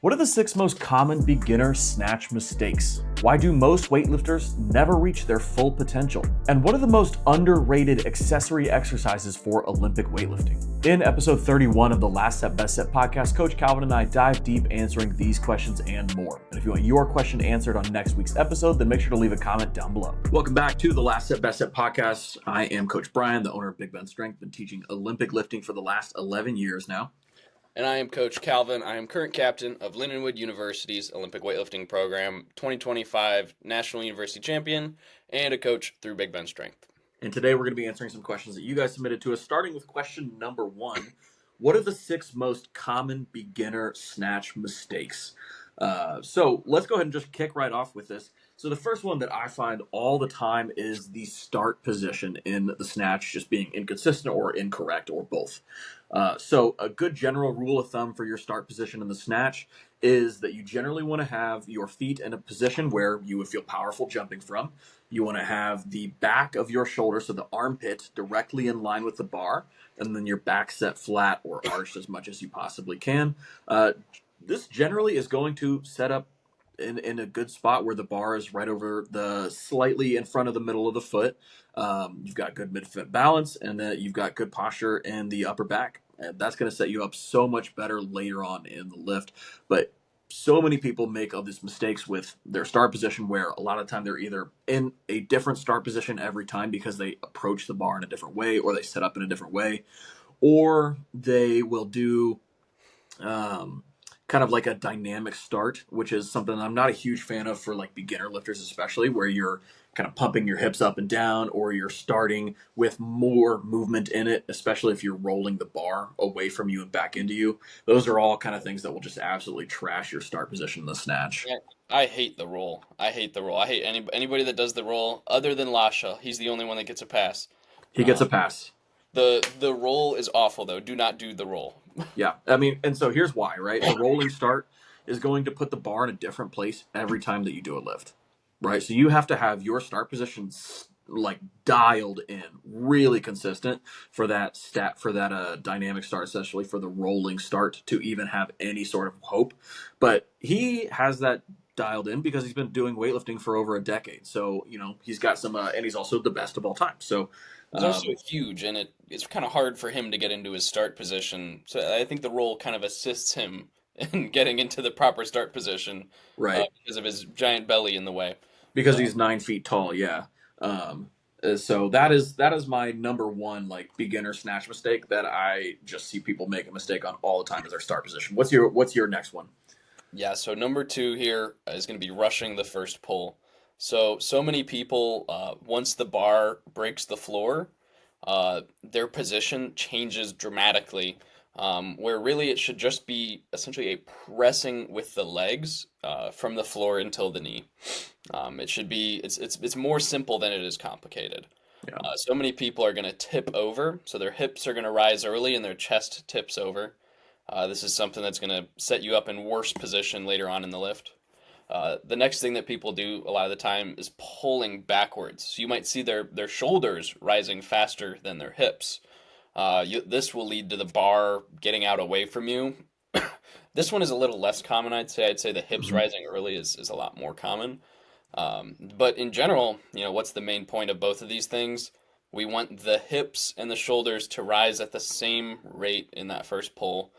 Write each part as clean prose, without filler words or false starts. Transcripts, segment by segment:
What are the 6 most common beginner snatch mistakes? Why do most weightlifters never reach their full potential? And what are the most underrated accessory exercises for Olympic weightlifting? In episode 31 of the Last Set Best Set podcast, Coach Calvin and I dive deep answering these questions and more. And if you want your question answered on next week's episode, then make sure to leave a comment down below. Welcome back to the Last Set Best Set podcast. I am Coach Brian, the owner of Big Ben Strength, been teaching Olympic lifting for the last 11 years now. And I am Coach Calvin. I am current captain of Lindenwood University's Olympic weightlifting program, 2025 National University Champion, and a coach through Big Ben Strength. And today we're going to be answering some questions that you guys submitted to us, starting with question number 1. What are the 6 most common beginner snatch mistakes? So let's go ahead and just kick right off with this. So the first one that I find all the time is the start position in the snatch just being inconsistent or incorrect or both. So a good general rule of thumb for your start position in the snatch is that you generally want to have your feet in a position where you would feel powerful jumping from. You want to have the back of your shoulder, so the armpit, directly in line with the bar, and then your back set flat or arched as much as you possibly can. This generally is going to set up in a good spot where the bar is right over the slightly in front of the middle of the foot. You've got good mid-foot balance, and then you've got good posture in the upper back. And that's going to set you up so much better later on in the lift. But so many people make all these mistakes with their start position where a lot of the time they're either in a different start position every time because they approach the bar in a different way or they set up in a different way, or they will do kind of like a dynamic start, which is something I'm not a huge fan of for like beginner lifters, especially where you're kind of pumping your hips up and down, or you're starting with more movement in it, especially if you're rolling the bar away from you and back into you. Those are all kind of things that will just absolutely trash your start position in the snatch. Yeah, I hate the roll. I hate anybody that does the roll other than Lasha. He's the only one that gets a pass. He gets a pass. The roll is awful, though. Do not do the roll. Yeah, I mean, and so here's why, right? A rolling start is going to put the bar in a different place every time that you do a lift, right? So you have to have your start position like dialed in, really consistent for that dynamic start, essentially for the rolling start to even have any sort of hope. But he has that dialed in because he's been doing weightlifting for over a decade. So, he's got some, and he's also the best of all time. So, He's also huge, and it's kind of hard for him to get into his start position. So I think the roll kind of assists him in getting into the proper start position, right, because of his giant belly in the way. because he's 9 feet tall. Yeah. So that is my number one like beginner snatch mistake that I just see people make a mistake on all the time is their start position. What's your next one? Yeah, so number 2 here is going to be rushing the first pull. So many people, once the bar breaks the floor, their position changes dramatically, where really it should just be essentially a pressing with the legs from the floor until the knee. It's more simple than it is complicated. Yeah. So many people are going to tip over, so their hips are going to rise early and their chest tips over. This is something that's going to set you up in worse position later on in the lift. The next thing that people do a lot of the time is pulling backwards. So you might see their shoulders rising faster than their hips. This will lead to the bar getting out away from you. This one is a little less common, I'd say. I'd say the hips rising early is a lot more common. But in general, what's the main point of both of these things? We want the hips and the shoulders to rise at the same rate in that first pull.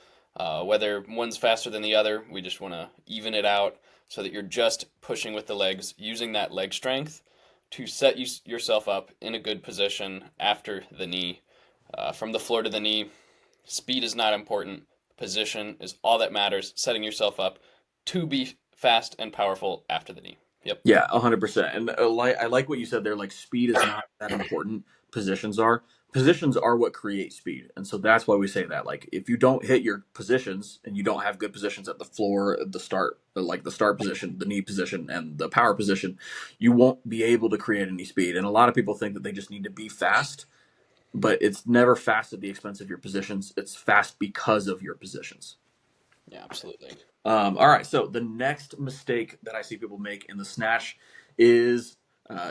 Whether one's faster than the other, we just want to even it out so that you're just pushing with the legs, using that leg strength to set yourself up in a good position after the knee. From the floor to the knee, speed is not important. Position is all that matters, setting yourself up to be fast and powerful after the knee. Yep. Yeah, 100%. And I like what you said there. Like speed is not that important. Positions are. Positions are what create speed, and so that's why we say that. Like if you don't hit your positions and you don't have good positions at the floor, the start position, the knee position, and the power position, you won't be able to create any speed. And a lot of people think that they just need to be fast, but it's never fast at the expense of your positions. It's fast because of your positions. Yeah, absolutely. All right, so the next mistake that I see people make in the snatch is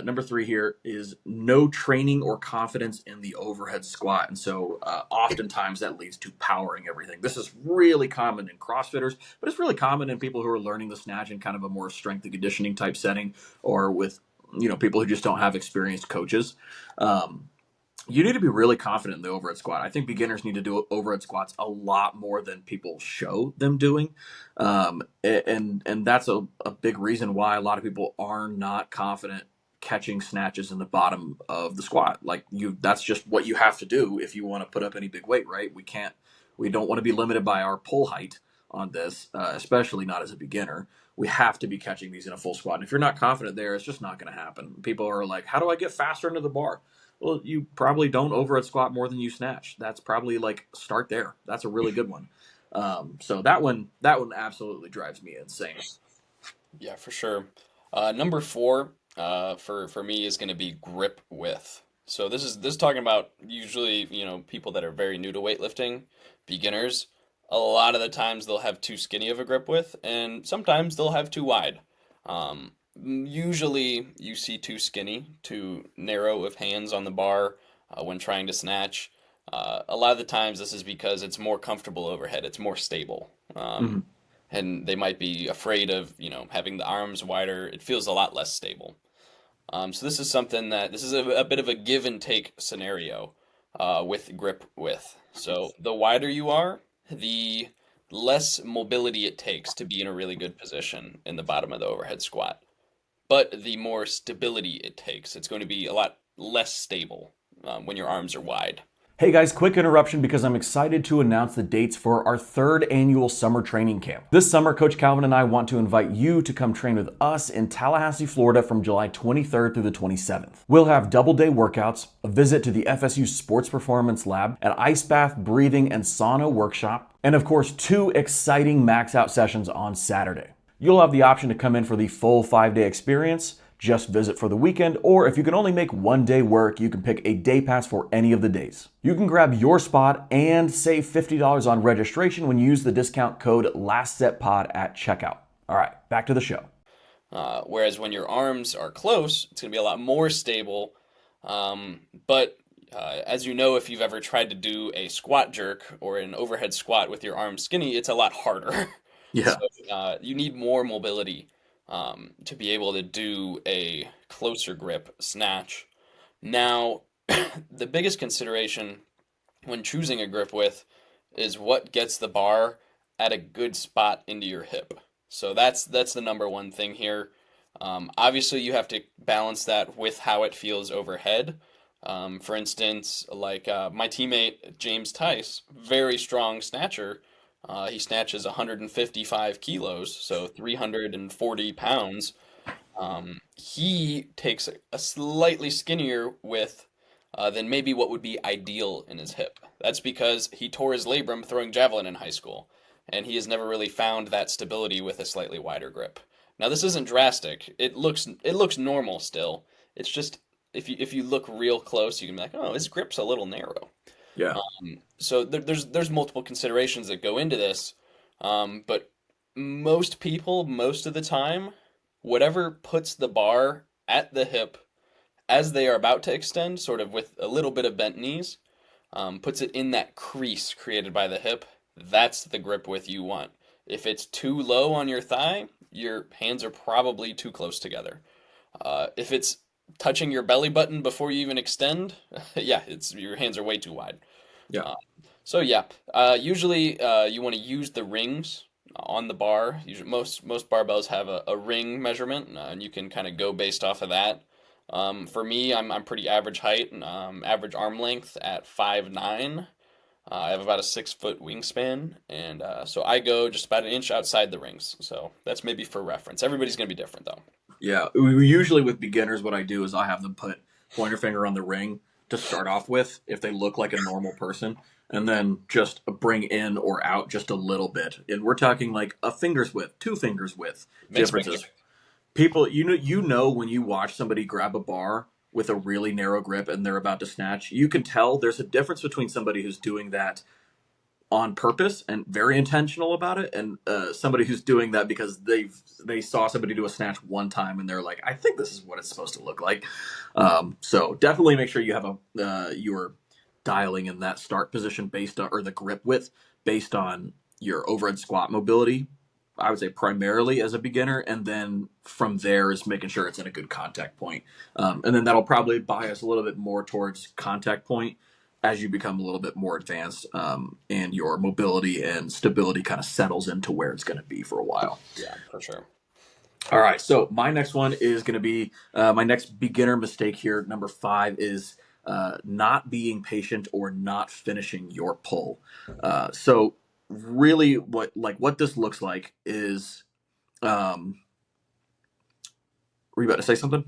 Number 3 here is no training or confidence in the overhead squat. And so oftentimes that leads to powering everything. This is really common in CrossFitters, but it's really common in people who are learning the snatch in kind of a more strength and conditioning type setting, or with people who just don't have experienced coaches. You need to be really confident in the overhead squat. I think beginners need to do overhead squats a lot more than people show them doing. And that's a big reason why a lot of people are not confident catching snatches in the bottom of the squat. That's just what you have to do if you want to put up any big weight, right? We don't want to be limited by our pull height on this, especially not as a beginner. We have to be catching these in a full squat. And if you're not confident there, it's just not going to happen. People are like, how do I get faster into the bar? Well, you probably don't overhead squat more than you snatch. That's probably start there. That's a really good one. So that one absolutely drives me insane. Yeah, for sure. Number 4 for me is going to be grip width. So this is talking about usually people that are very new to weightlifting, beginners. A lot of the times they'll have too skinny of a grip width, and sometimes they'll have too wide. Usually you see too skinny, too narrow of hands on the bar when trying to snatch. A lot of the times this is because it's more comfortable overhead, it's more stable. Mm-hmm. And they might be afraid of, having the arms wider. It feels a lot less stable. So this is a bit of a give and take scenario with grip width. So the wider you are, the less mobility it takes to be in a really good position in the bottom of the overhead squat. But the more stability it takes. It's going to be a lot less stable when your arms are wide. Hey guys, quick interruption because I'm excited to announce the dates for our 3rd annual summer training camp. This summer, Coach Calvin and I want to invite you to come train with us in Tallahassee, Florida from July 23rd through the 27th. We'll have double-day workouts, a visit to the FSU Sports Performance Lab, an ice bath, breathing, and sauna workshop, and of course, 2 exciting max-out sessions on Saturday. You'll have the option to come in for the full 5-day experience, just visit for the weekend, or if you can only make one day work, you can pick a day pass for any of the days. You can grab your spot and save $50 on registration when you use the discount code LASTSETPOD at checkout. All right, back to the show. Whereas when your arms are close, it's going to be a lot more stable. But as you know, if you've ever tried to do a squat jerk or an overhead squat with your arms skinny, it's a lot harder. Yeah. So you need more mobility to be able to do a closer grip snatch. Now, the biggest consideration when choosing a grip width is what gets the bar at a good spot into your hip. So that's the number one thing here. Obviously, you have to balance that with how it feels overhead. For instance, my teammate James Tice, very strong snatcher. He snatches 155 kilos, so 340 pounds. He takes a slightly skinnier width than maybe what would be ideal in his hip. That's because he tore his labrum throwing javelin in high school, and he has never really found that stability with a slightly wider grip. Now, this isn't drastic. It looks normal still. It's just if you look real close, you can be like, oh, his grip's a little narrow. Yeah. So there's multiple considerations that go into this, but most people, most of the time, whatever puts the bar at the hip as they are about to extend, sort of with a little bit of bent knees, puts it in that crease created by the hip. That's the grip width you want. If it's too low on your thigh, your hands are probably too close together. If it's touching your belly button before you even extend, yeah, your hands are way too wide. Yeah. Usually you want to use the rings on the bar. Usually, most barbells have a ring measurement, and you can kind of go based off of that. For me, I'm pretty average height, average arm length at 5'9". I have about a 6-foot wingspan, and so I go just about an inch outside the rings. So that's maybe for reference. Everybody's going to be different, though. Yeah. Usually with beginners, what I do is I have them put pointer finger on the ring to start off with if they look like a normal person, and then just bring in or out just a little bit. And we're talking like a finger's width, 2 fingers width differences. People, you know when you watch somebody grab a bar with a really narrow grip and they're about to snatch, you can tell there's a difference between somebody who's doing that on purpose and very intentional about it, and somebody who's doing that because they saw somebody do a snatch one time and they're like, I think this is what it's supposed to look like. So definitely make sure you have you're dialing in that start position based on, or the grip width based on your overhead squat mobility. I would say primarily as a beginner, and then from there is making sure it's in a good contact point. And then that'll probably bias a little bit more towards contact point as you become a little bit more advanced, and your mobility and stability kind of settles into where it's going to be for a while. Yeah, for sure. All right, so my next one is going to be my next beginner mistake here. Number 5 is not being patient or not finishing your pull. So really, what this looks like is, were you about to say something?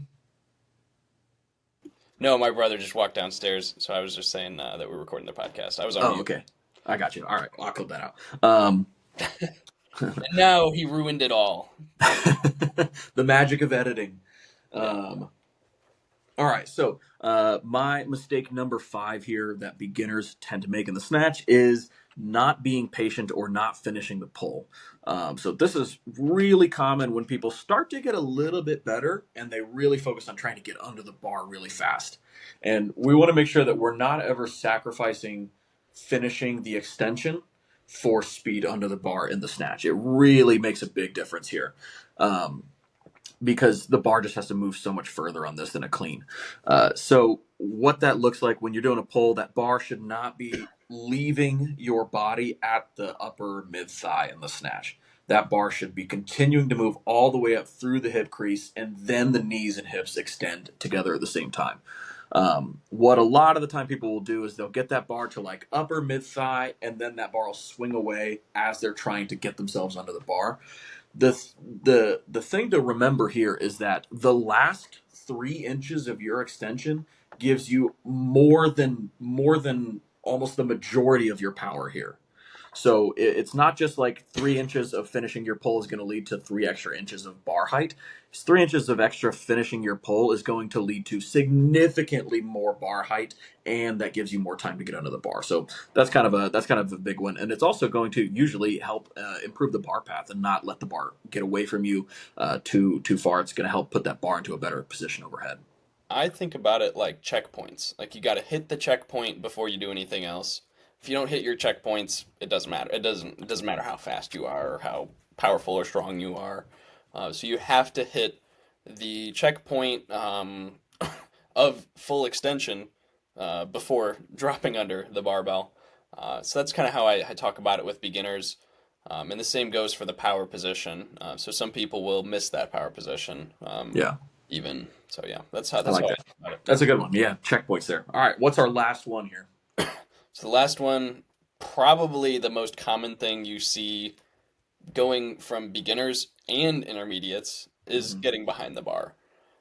No, my brother just walked downstairs, so I was just saying that we're recording the podcast. I was on Oh, mute. okay, I got you. All right, I'll clip that out. And now he ruined it all. The magic of editing. Yeah. All right, so my mistake number 5 here that beginners tend to make in the snatch is not being patient or not finishing the pull. So this is really common when people start to get a little bit better and they really focus on trying to get under the bar really fast. And we want to make sure that we're not ever sacrificing finishing the extension for speed under the bar in the snatch. It really makes a big difference here. Because the bar just has to move so much further on this than a clean. So what that looks like when you're doing a pull, that bar should not be leaving your body at the upper mid thigh in the snatch. That bar should be continuing to move all the way up through the hip crease, and then the knees and hips extend together at the same time. What a lot of the time people will do is they'll get that bar to like upper mid thigh, and then that bar will swing away as they're trying to get themselves under the bar. The thing to remember here is that the last 3 inches of your extension gives you more than almost the majority of your power here. So it's not just like 3 inches of finishing your pull is going to lead to 3 extra inches of bar height. It's 3 inches of extra finishing your pull is going to lead to significantly more bar height, and that gives you more time to get under the bar. So that's kind of a big one, and it's also going to usually help improve the bar path and not let the bar get away from you too far. It's going to help put that bar into a better position overhead. I think about it like checkpoints. Like you got to hit the checkpoint before you do anything else. If you don't hit your checkpoints, it doesn't matter. It doesn't matter how fast you are or how powerful or strong you are. So you have to hit the checkpoint of full extension before dropping under the barbell. So that's kind of how I talk about it with beginners. And the same goes for the power position. So some people will miss that power position. Yeah. Even so, yeah, that's how I like I that. think about it. That's a good one. Yeah, checkpoints there. All right, what's our last one here? So the last one, probably the most common thing you see going from beginners and intermediates is getting behind the bar.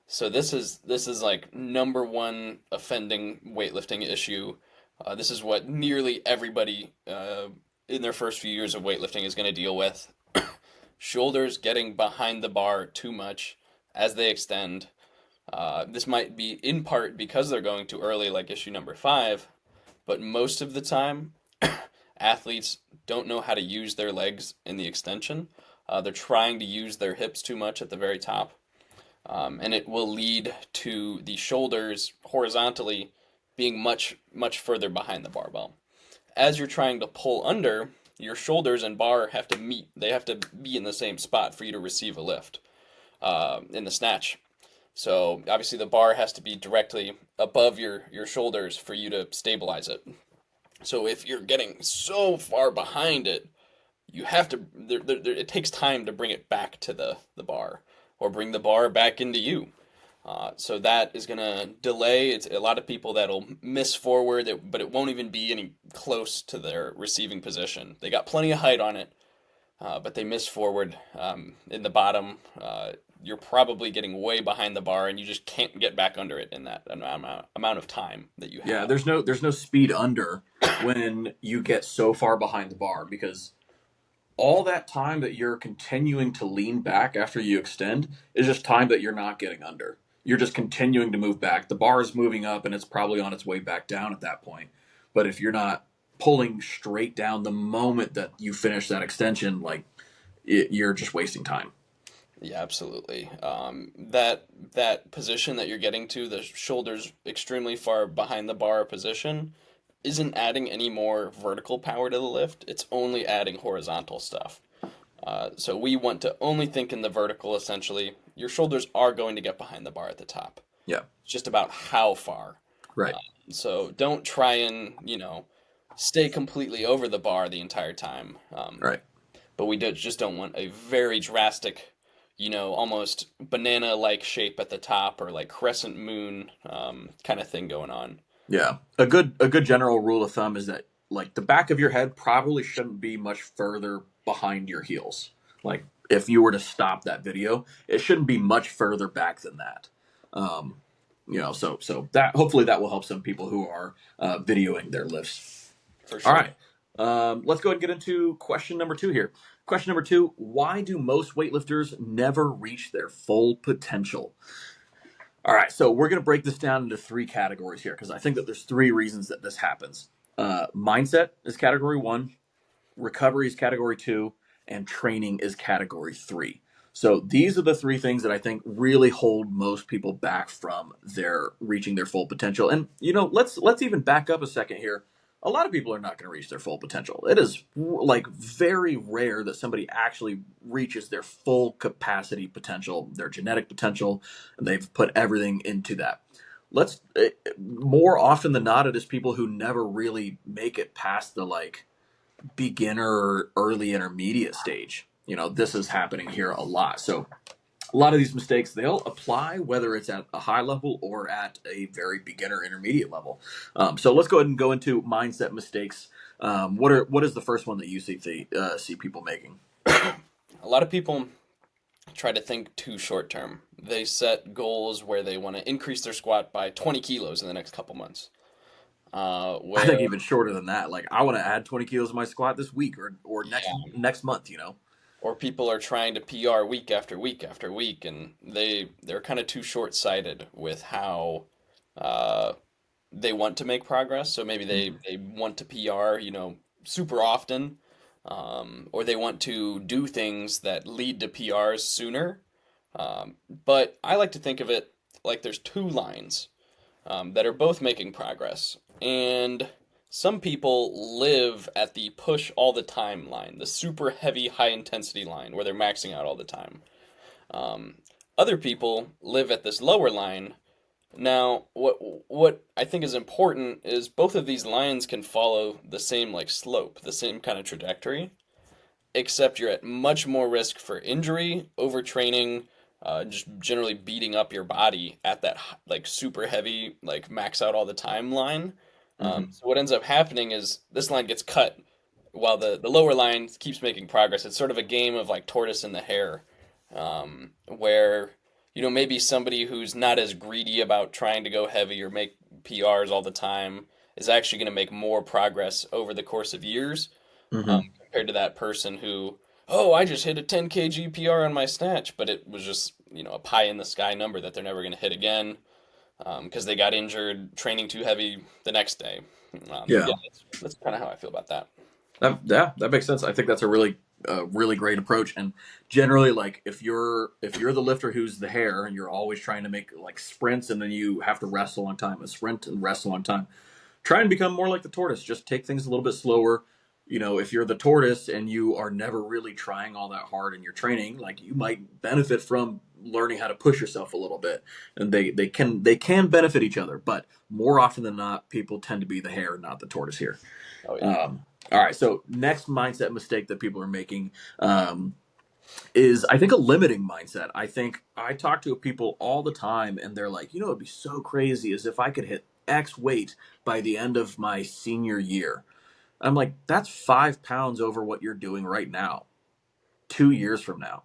So this is like number one offending weightlifting issue. This is what nearly everybody in their first few years of weightlifting is going to deal with. Shoulders getting behind the bar too much as they extend. This might be in part because they're going too early, like issue number 5, but most of the time, athletes don't know how to use their legs in the extension. They're trying to use their hips too much at the very top, and it will lead to the shoulders horizontally being much, much further behind the barbell. As you're trying to pull under, your shoulders and bar have to meet. They have to be in the same spot for you to receive a lift in the snatch. So obviously the bar has to be directly above your shoulders for you to stabilize it. So if you're getting so far behind it, you have to. It takes time to bring it back to the bar or bring the bar back into you. So that is going to delay. It's a lot of people that'll miss forward, but it won't even be any close to their receiving position. They got plenty of height on it, but they miss forward in the bottom. You're probably getting way behind the bar, and you just can't get back under it in that amount of time that you have. Yeah, there's no speed under when you get so far behind the bar, because all that time that you're continuing to lean back after you extend is just time that you're not getting under. You're just continuing to move back. The bar is moving up, and it's probably on its way back down at that point. But if you're not pulling straight down the moment that you finish that extension, like you're just wasting time. Yeah, absolutely. That position that you're getting to, the shoulders extremely far behind the bar position, isn't adding any more vertical power to the lift. It's only adding horizontal stuff. So we want to only think in the vertical, essentially. Your shoulders are going to get behind the bar at the top. Yeah. It's just about how far. Right. So don't try and, stay completely over the bar the entire time. Right. But we just don't want a very drastic, almost banana-like shape at the top, or like crescent moon kind of thing going on. Yeah. A good general rule of thumb is that like the back of your head probably shouldn't be much further behind your heels. Like if you were to stop that video, it shouldn't be much further back than that. So that hopefully that will help some people who are videoing their lifts. For sure. All right. Let's go ahead and get into question number 2 here. Question number 2, why do most weightlifters never reach their full potential? All right, so we're going to break this down into 3 categories here because I think that there's 3 reasons that this happens. Mindset is category 1, recovery is category 2, and training is category 3. So these are the 3 things that I think really hold most people back from their reaching their full potential. And let's even back up a second here. A lot of people are not going to reach their full potential. It is like very rare that somebody actually reaches their full capacity potential, their genetic potential, and they've put everything into that. More often than not, it is people who never really make it past the like beginner or early intermediate stage. This is happening here a lot. So a lot of these mistakes, they'll apply whether it's at a high level or at a very beginner intermediate level. So let's go ahead and go into mindset mistakes. What is the first one that you see people making? A lot of people try to think too short term. They set goals where they want to increase their squat by 20 kilos in the next couple months. I think even shorter than that. Like I want to add 20 kilos to my squat this week or next month. Or people are trying to PR week after week after week, and they're kind of too short-sighted with how they want to make progress. So maybe they want to PR, super often, or they want to do things that lead to PRs sooner. But I like to think of it like there's 2 lines that are both making progress. And some people live at the push all the time line, the super heavy, high intensity line where they're maxing out all the time. Other people live at this lower line. Now, what I think is important is both of these lines can follow the same like slope, the same kind of trajectory, except you're at much more risk for injury, overtraining, just generally beating up your body at that like super heavy, like max out all the time line. So what ends up happening is this line gets cut while the lower line keeps making progress. It's sort of a game of like tortoise and the hare, where maybe somebody who's not as greedy about trying to go heavy or make PRs all the time is actually going to make more progress over the course of years, compared to that person who, I just hit a 10 kg PR on my snatch, but it was just a pie in the sky number that they're never going to hit again. Because they got injured training too heavy the next day. That's kind of how I feel about that. That makes sense. I think that's a really great approach. And generally, like if you're the lifter who's the hare and you're always trying to make like sprints and then you have to rest a long time, a sprint and rest a long time, try and become more like the tortoise. Just take things a little bit slower. If you're the tortoise and you are never really trying all that hard in your training, like you might benefit from learning how to push yourself a little bit, and they can benefit each other. But more often than not, people tend to be the hare, not the tortoise here. Oh, yeah. All right. So next mindset mistake that people are making is, I think, a limiting mindset. I think I talk to people all the time, and they're like, it'd be so crazy as if I could hit X weight by the end of my senior year. I'm like, that's 5 pounds over what you're doing right now, 2 years from now.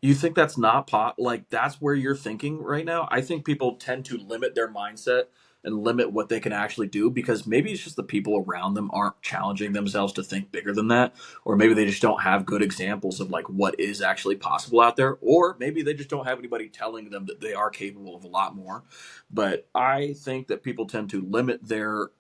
You think that's not like that's where you're thinking right now? I think people tend to limit their mindset and limit what they can actually do because maybe it's just the people around them aren't challenging themselves to think bigger than that, or maybe they just don't have good examples of like what is actually possible out there, or maybe they just don't have anybody telling them that they are capable of a lot more. But I think that people tend to limit their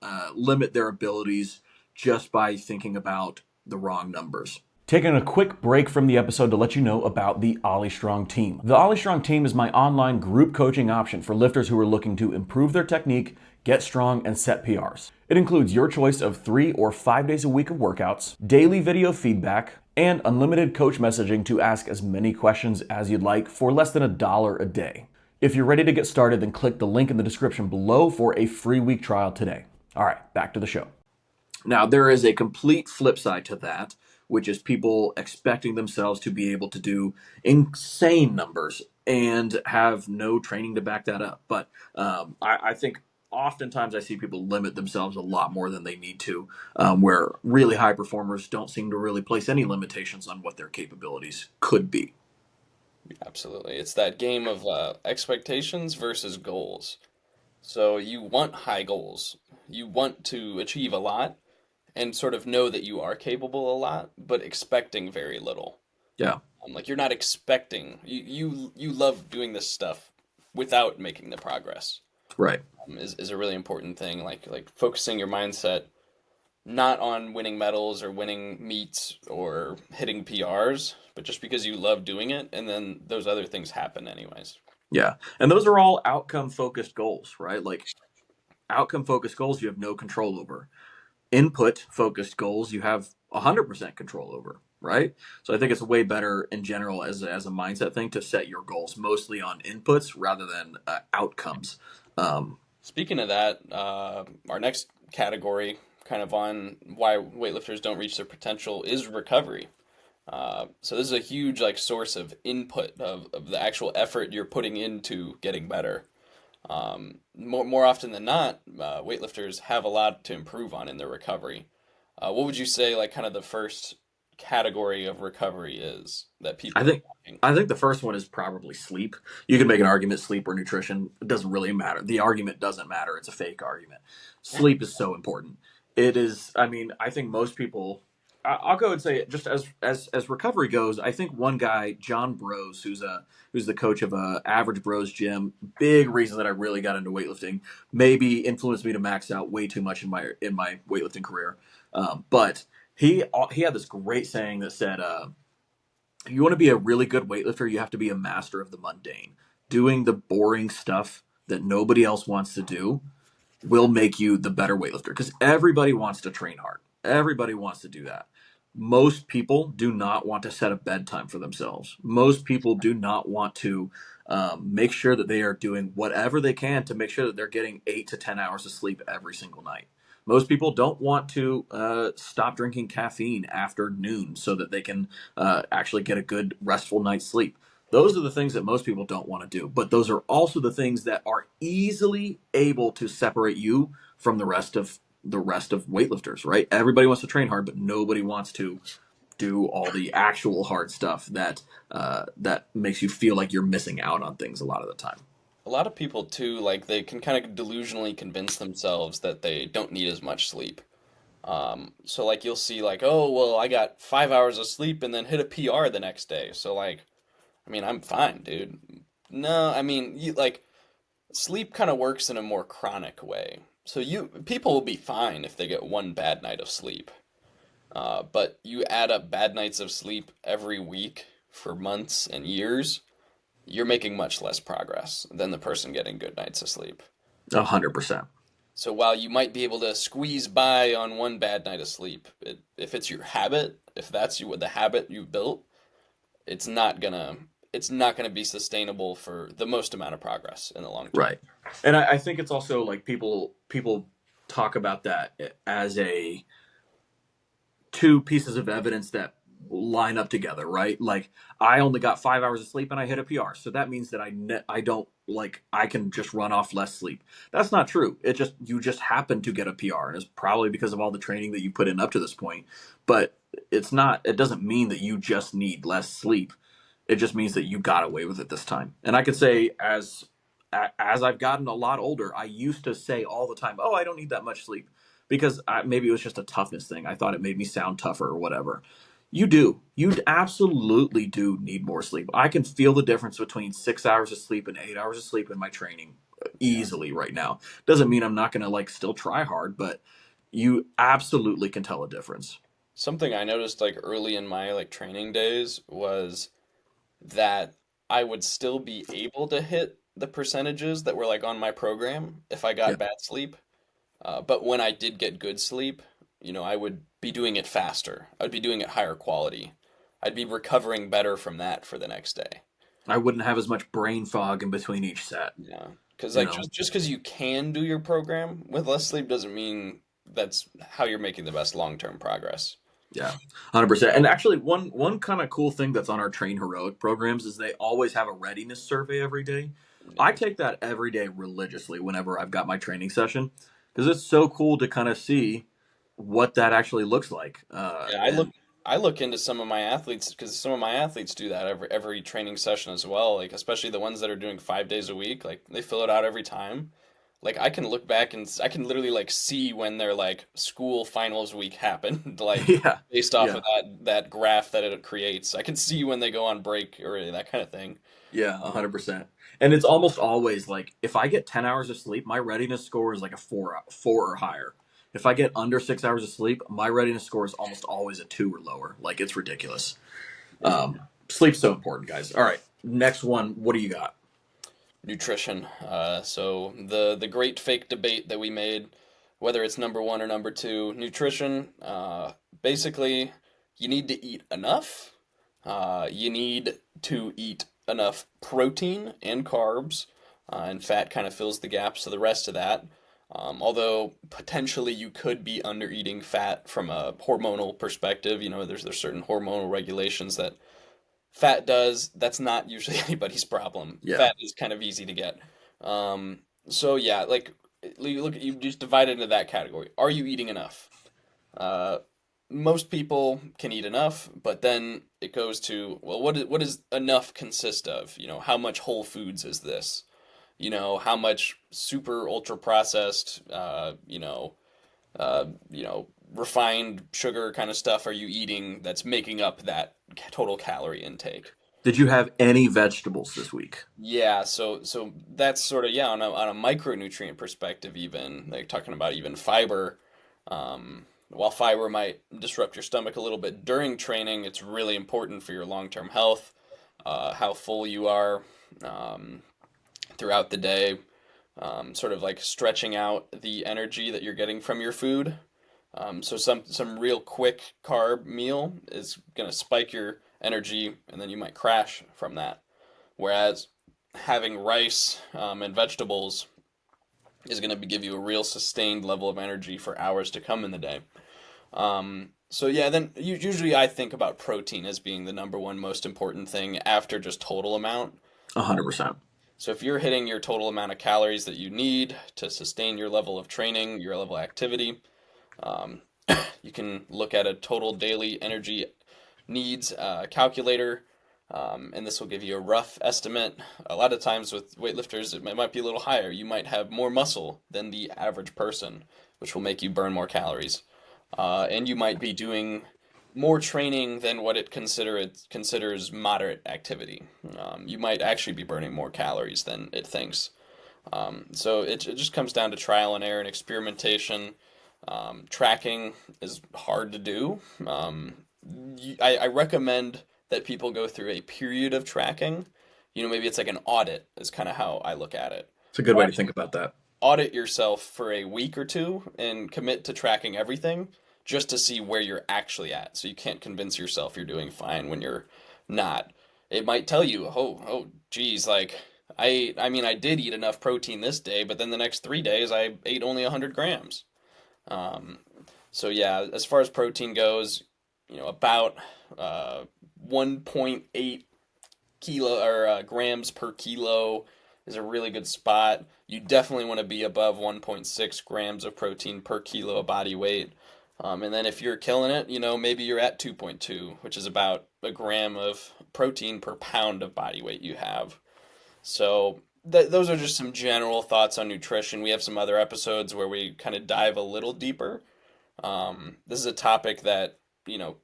abilities just by thinking about the wrong numbers. Taking a quick break from the episode to let you know about the OlyStrong team. The OlyStrong team is my online group coaching option for lifters who are looking to improve their technique, get strong, and set PRs. It includes your choice of 3 or 5 days a week of workouts, daily video feedback, and unlimited coach messaging to ask as many questions as you'd like for less than $1 a day. If you're ready to get started, then click the link in the description below for a free week trial today. All right, back to the show. Now, there is a complete flip side to that, which is people expecting themselves to be able to do insane numbers and have no training to back that up. But I think oftentimes I see people limit themselves a lot more than they need to, where really high performers don't seem to really place any limitations on what their capabilities could be. Absolutely. It's that game of expectations versus goals. So you want high goals. You want to achieve a lot and sort of know that you are capable a lot, but expecting very little. Yeah. Like you're not expecting. You love doing this stuff without making the progress. Right. Is a really important thing. Like focusing your mindset not on winning medals or winning meets or hitting PRs, but just because you love doing it, and then those other things happen anyways. Yeah. And those are all outcome-focused goals, right? Like outcome-focused goals you have no control over. Input-focused goals you have 100% control over, right? So I think it's way better in general as a mindset thing to set your goals mostly on inputs rather than outcomes. Speaking of that, our next category, kind of on why weightlifters don't reach their potential, is recovery. So this is a huge source of input of the actual effort you're putting into getting better. More often than not, weightlifters have a lot to improve on in their recovery. What would you say kind of the first category of recovery is that people I think the first one is probably sleep. You can make an argument sleep or nutrition. It doesn't really matter. The argument doesn't matter. It's a fake argument. Sleep is so important. It is, I mean, I think most people, I'll go and say it just as recovery goes. I think one guy, John Bros, who's the coach of a Average Bros gym, big reason that I really got into weightlifting, maybe influenced me to max out way too much in my weightlifting career. But he had this great saying that said, if you want to be a really good weightlifter, you have to be a master of the mundane. Doing the boring stuff that nobody else wants to do will make you the better weightlifter, because everybody wants to train hard. Everybody wants to do that. Most people do not want to set a bedtime for themselves. Most people do not want to make sure that they are doing whatever they can to make sure that they're getting 8 to 10 hours of sleep every single night. Most people don't want to stop drinking caffeine after noon so that they can actually get a good restful night's sleep. Those are the things that most people don't want to do, but those are also the things that are easily able to separate you from the rest of weightlifters, right? Everybody wants to train hard, but nobody wants to do all the actual hard stuff that makes you feel like you're missing out on things a lot of the time. A lot of people too, they can kind of delusionally convince themselves that they don't need as much sleep. So you'll see oh, well, I got 5 hours of sleep and then hit a PR the next day. So I mean, I'm fine, dude. No, I mean, sleep kind of works in a more chronic way. So people will be fine if they get one bad night of sleep. But you add up bad nights of sleep every week for months and years, you're making much less progress than the person getting good nights of sleep. 100%. So while you might be able to squeeze by on one bad night of sleep, if it's your habit, if that's the habit you've built, it's not gonna be sustainable for the most amount of progress in the long term. Right. And I think it's also people talk about that as two pieces of evidence that line up together, right? I only got 5 hours of sleep and I hit a PR. So that means that I can just run off less sleep. That's not true. You just happen to get a PR, and it's probably because of all the training that you put in up to this point. But it doesn't mean that you just need less sleep. It just means that you got away with it this time. And I could say as I've gotten a lot older, I used to say all the time, oh, I don't need that much sleep, because maybe it was just a toughness thing. I thought it made me sound tougher or whatever. You do. You absolutely do need more sleep. I can feel the difference between 6 hours of sleep and 8 hours of sleep in my training easily right now. Doesn't mean I'm not going to still try hard, but you absolutely can tell a difference. Something I noticed like early in my like training days was that I would still be able to hit the percentages that were like on my program if I Yeah. got bad sleep. But when I did get good sleep, I would be doing it faster. I'd be doing it higher quality. I'd be recovering better from that for the next day. I wouldn't have as much brain fog in between each set, Yeah, because you like know. just because you can do your program with less sleep doesn't mean that's how you're making the best long-term progress. Yeah, 100%. And actually, one kind of cool thing that's on our Train Heroic programs is they always have a readiness survey every day. I Yeah. take that every day religiously whenever I've got my training session because it's so cool to kind of see what that actually looks like. Yeah, And I look into some of my athletes because some of my athletes do that every training session as well. Like especially the ones that are doing 5 days a week, like they fill it out every time. Like I can look back and I can literally like see when their like school finals week happened, like yeah, based off yeah, of that graph that it creates. I can see when they go on break or that kind of thing. yeah, 100%. And it's almost always like if I get 10 hours of sleep, my readiness score is like a four or higher. If I get under 6 hours of sleep, my readiness score is almost always a 2 or lower. Like it's ridiculous. Sleep's so important, guys. All right, next one. What do you got? Nutrition. So the great fake debate that we made, whether it's number one or number two, nutrition. Basically, you need to eat enough. You need to eat enough protein and carbs, and fat kind of fills the gaps to the rest of that. Although potentially you could be under eating fat from a hormonal perspective. There's certain hormonal regulations that fat does. That's not usually anybody's problem. Yeah, Fat is kind of easy to get. So yeah, like you just divide it into that category. Are you eating enough? Uh, Most people can eat enough, but then it goes to, well, what does enough consist of? How much whole foods is this? How much super ultra processed, refined sugar kind of stuff are you eating that's making up that total calorie intake? did you have any vegetables this week? Yeah, so that's sort of, yeah, on a micronutrient perspective, even like talking about even fiber. While fiber might disrupt your stomach a little bit during training, it's really important for your long-term health, how full you are um, throughout the day, sort of like stretching out the energy that you're getting from your food. So some real quick carb meal is gonna spike your energy, and then you might crash from that. Whereas having rice and vegetables is going to give you a real sustained level of energy for hours to come in the day. So yeah, then usually I think about protein as being the number one most important thing after just total amount. 100%. So if you're hitting your total amount of calories that you need to sustain your level of training, your level of activity, um, you can look at a total daily energy needs calculator, and this will give you a rough estimate. A lot of times with weightlifters, it might be a little higher. You might have more muscle than the average person, which will make you burn more calories. And you might be doing more training than what it considers moderate activity. You might actually be burning more calories than it thinks. So it just comes down to trial and error and experimentation. Tracking is hard to do. I recommend that people go through a period of tracking. Maybe it's like an audit is kind of how I look at it. It's a good way to Audit, think about that. audit yourself for a week or two and commit to tracking everything just to see where you're actually at. So you can't convince yourself you're doing fine when you're not. It might tell you, geez, like I mean, I did eat enough protein this day, but then the next 3 days I ate only 100 grams. Um, so yeah, as far as protein goes, about 1.8 kilo or grams per kilo is a really good spot. You definitely want to be above 1.6 grams of protein per kilo of body weight. And then if you're killing it, maybe you're at 2.2, which is about a gram of protein per pound of body weight you have. So those are just some general thoughts on nutrition. We have some other episodes where we kind of dive a little deeper. This is a topic that,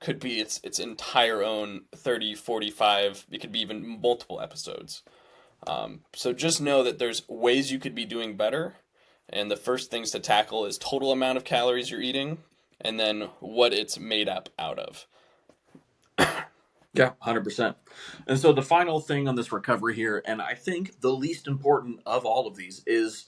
could be its entire own 30, 45, it could be even multiple episodes. So just know that there's ways you could be doing better. And the first things to tackle is total amount of calories you're eating, and then what it's made up out of. Yeah, 100%. And so the final thing on this recovery here, and I think the least important of all of these, is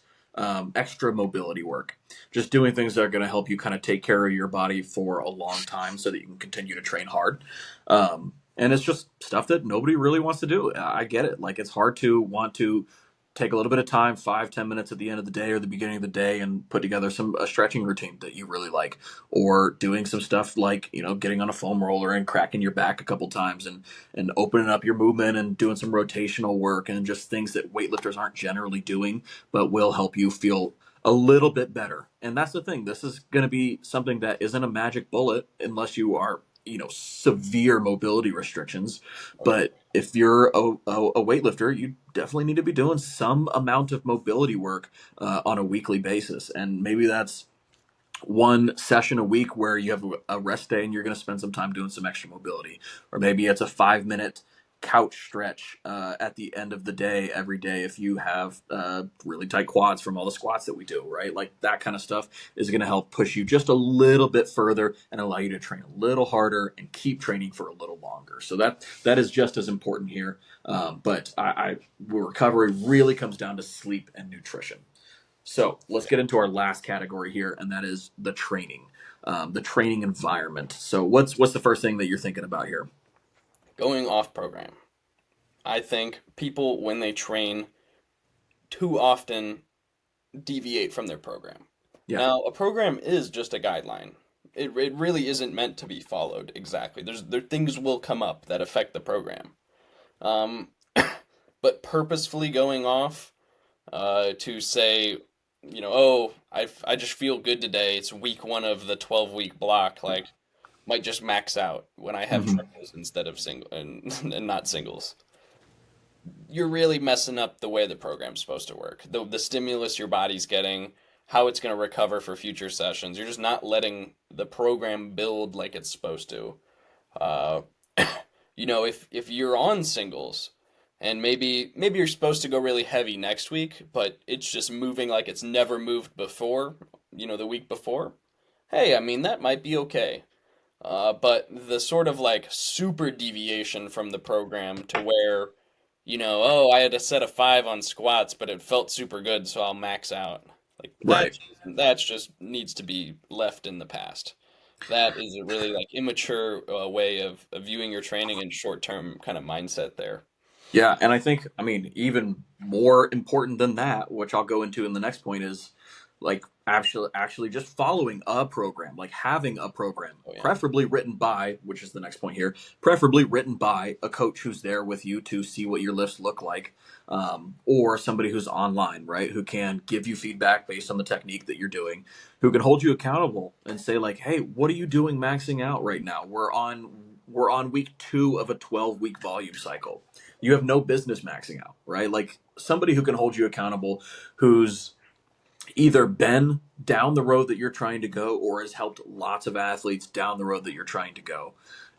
extra mobility work. Just doing things that are going to help you kind of take care of your body for a long time so that you can continue to train hard. And it's just stuff that nobody really wants to do. I get it. Like, it's hard to want to take a little bit of time, 5-10 minutes at the end of the day or the beginning of the day, and put together a stretching routine that you really like, or doing some stuff like, getting on a foam roller and cracking your back a couple times, and opening up your movement and doing some rotational work, and just things that weightlifters aren't generally doing but will help you feel a little bit better. And that's the thing. This is going to be something that isn't a magic bullet unless you are severe mobility restrictions. But if you're a weightlifter, you definitely need to be doing some amount of mobility work on a weekly basis. And maybe that's one session a week where you have a rest day and you're going to spend some time doing some extra mobility. Or maybe it's a 5-minute couch stretch at the end of the day every day if you have really tight quads from all the squats that we do, right? Like, that kind of stuff is going to help push you just a little bit further and allow you to train a little harder and keep training for a little longer. So that is just as important here. But recovery really comes down to sleep and nutrition. So let's get into our last category here, and that is the training environment. So what's the first thing that you're thinking about here? Going off program. I think people, when they train, too often deviate from their program. Yeah. Now, a program is just a guideline. It really isn't meant to be followed exactly. Things will come up that affect the program. But purposefully going off to say, I just feel good today. It's week 1 of the 12-week block. Like, might just max out when I have triples instead of single and not singles. You're really messing up the way the program's supposed to work. The stimulus your body's getting, how it's going to recover for future sessions. You're just not letting the program build like it's supposed to. If you're on singles, and maybe you're supposed to go really heavy next week, but it's just moving like it's never moved before, the week before. Hey, I mean, that might be okay. But the sort of like super deviation from the program to where, I had a set of 5 on squats, but it felt super good, so I'll max out. Like, Right. That just needs to be left in the past. That is a really like immature way of viewing your training and short-term kind of mindset there. Yeah, and I think, even more important than that, which I'll go into in the next point, is like actually just following a program, like having a program, preferably written by, which is the next point here, preferably written by a coach who's there with you to see what your lifts look like, or somebody who's online, right, who can give you feedback based on the technique that you're doing, who can hold you accountable and say like, hey, what are you doing maxing out right now? We're on week 2 of a 12-week volume cycle. You have no business maxing out, right? Like, somebody who can hold you accountable, who's either been down the road that you're trying to go or has helped lots of athletes down the road that you're trying to go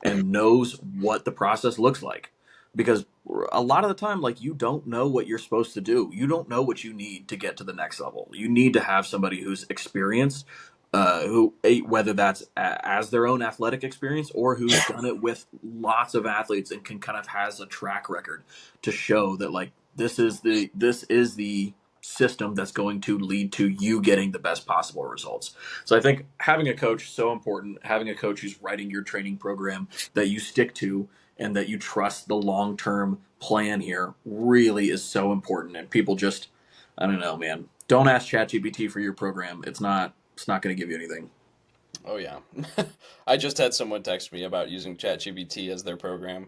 and knows what the process looks like. Because a lot of the time, like, you don't know what you're supposed to do. You don't know what you need to get to the next level. You need to have somebody who's experienced, whether that's as their own athletic experience or who's done it with lots of athletes and can kind of has a track record to show that, like, this is the system that's going to lead to you getting the best possible results. So I think having a coach is so important. Having a coach who's writing your training program that you stick to and that you trust the long-term plan here really is so important. And people just, I don't know, man, don't ask ChatGPT for your program. It's not going to give you anything. Oh yeah. I just had someone text me about using ChatGPT as their program.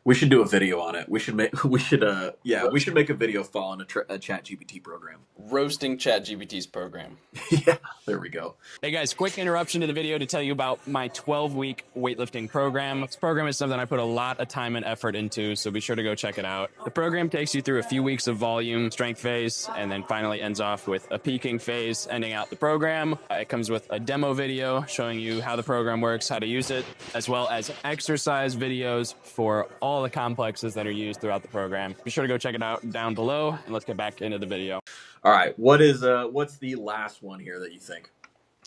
We should do a video on it. We should make a video following a ChatGPT program. Roasting ChatGPT's program. Yeah, there we go. Hey guys, quick interruption to the video to tell you about my 12-week weightlifting program. This program is something I put a lot of time and effort into, so be sure to go check it out. The program takes you through a few weeks of volume, strength phase, and then finally ends off with a peaking phase, ending out the program. It comes with a demo video showing you how the program works, how to use it, as well as exercise videos for all the complexes that are used throughout the program. Be sure to go check it out down below, and let's get back into the video. All right, what's the last one here that you think?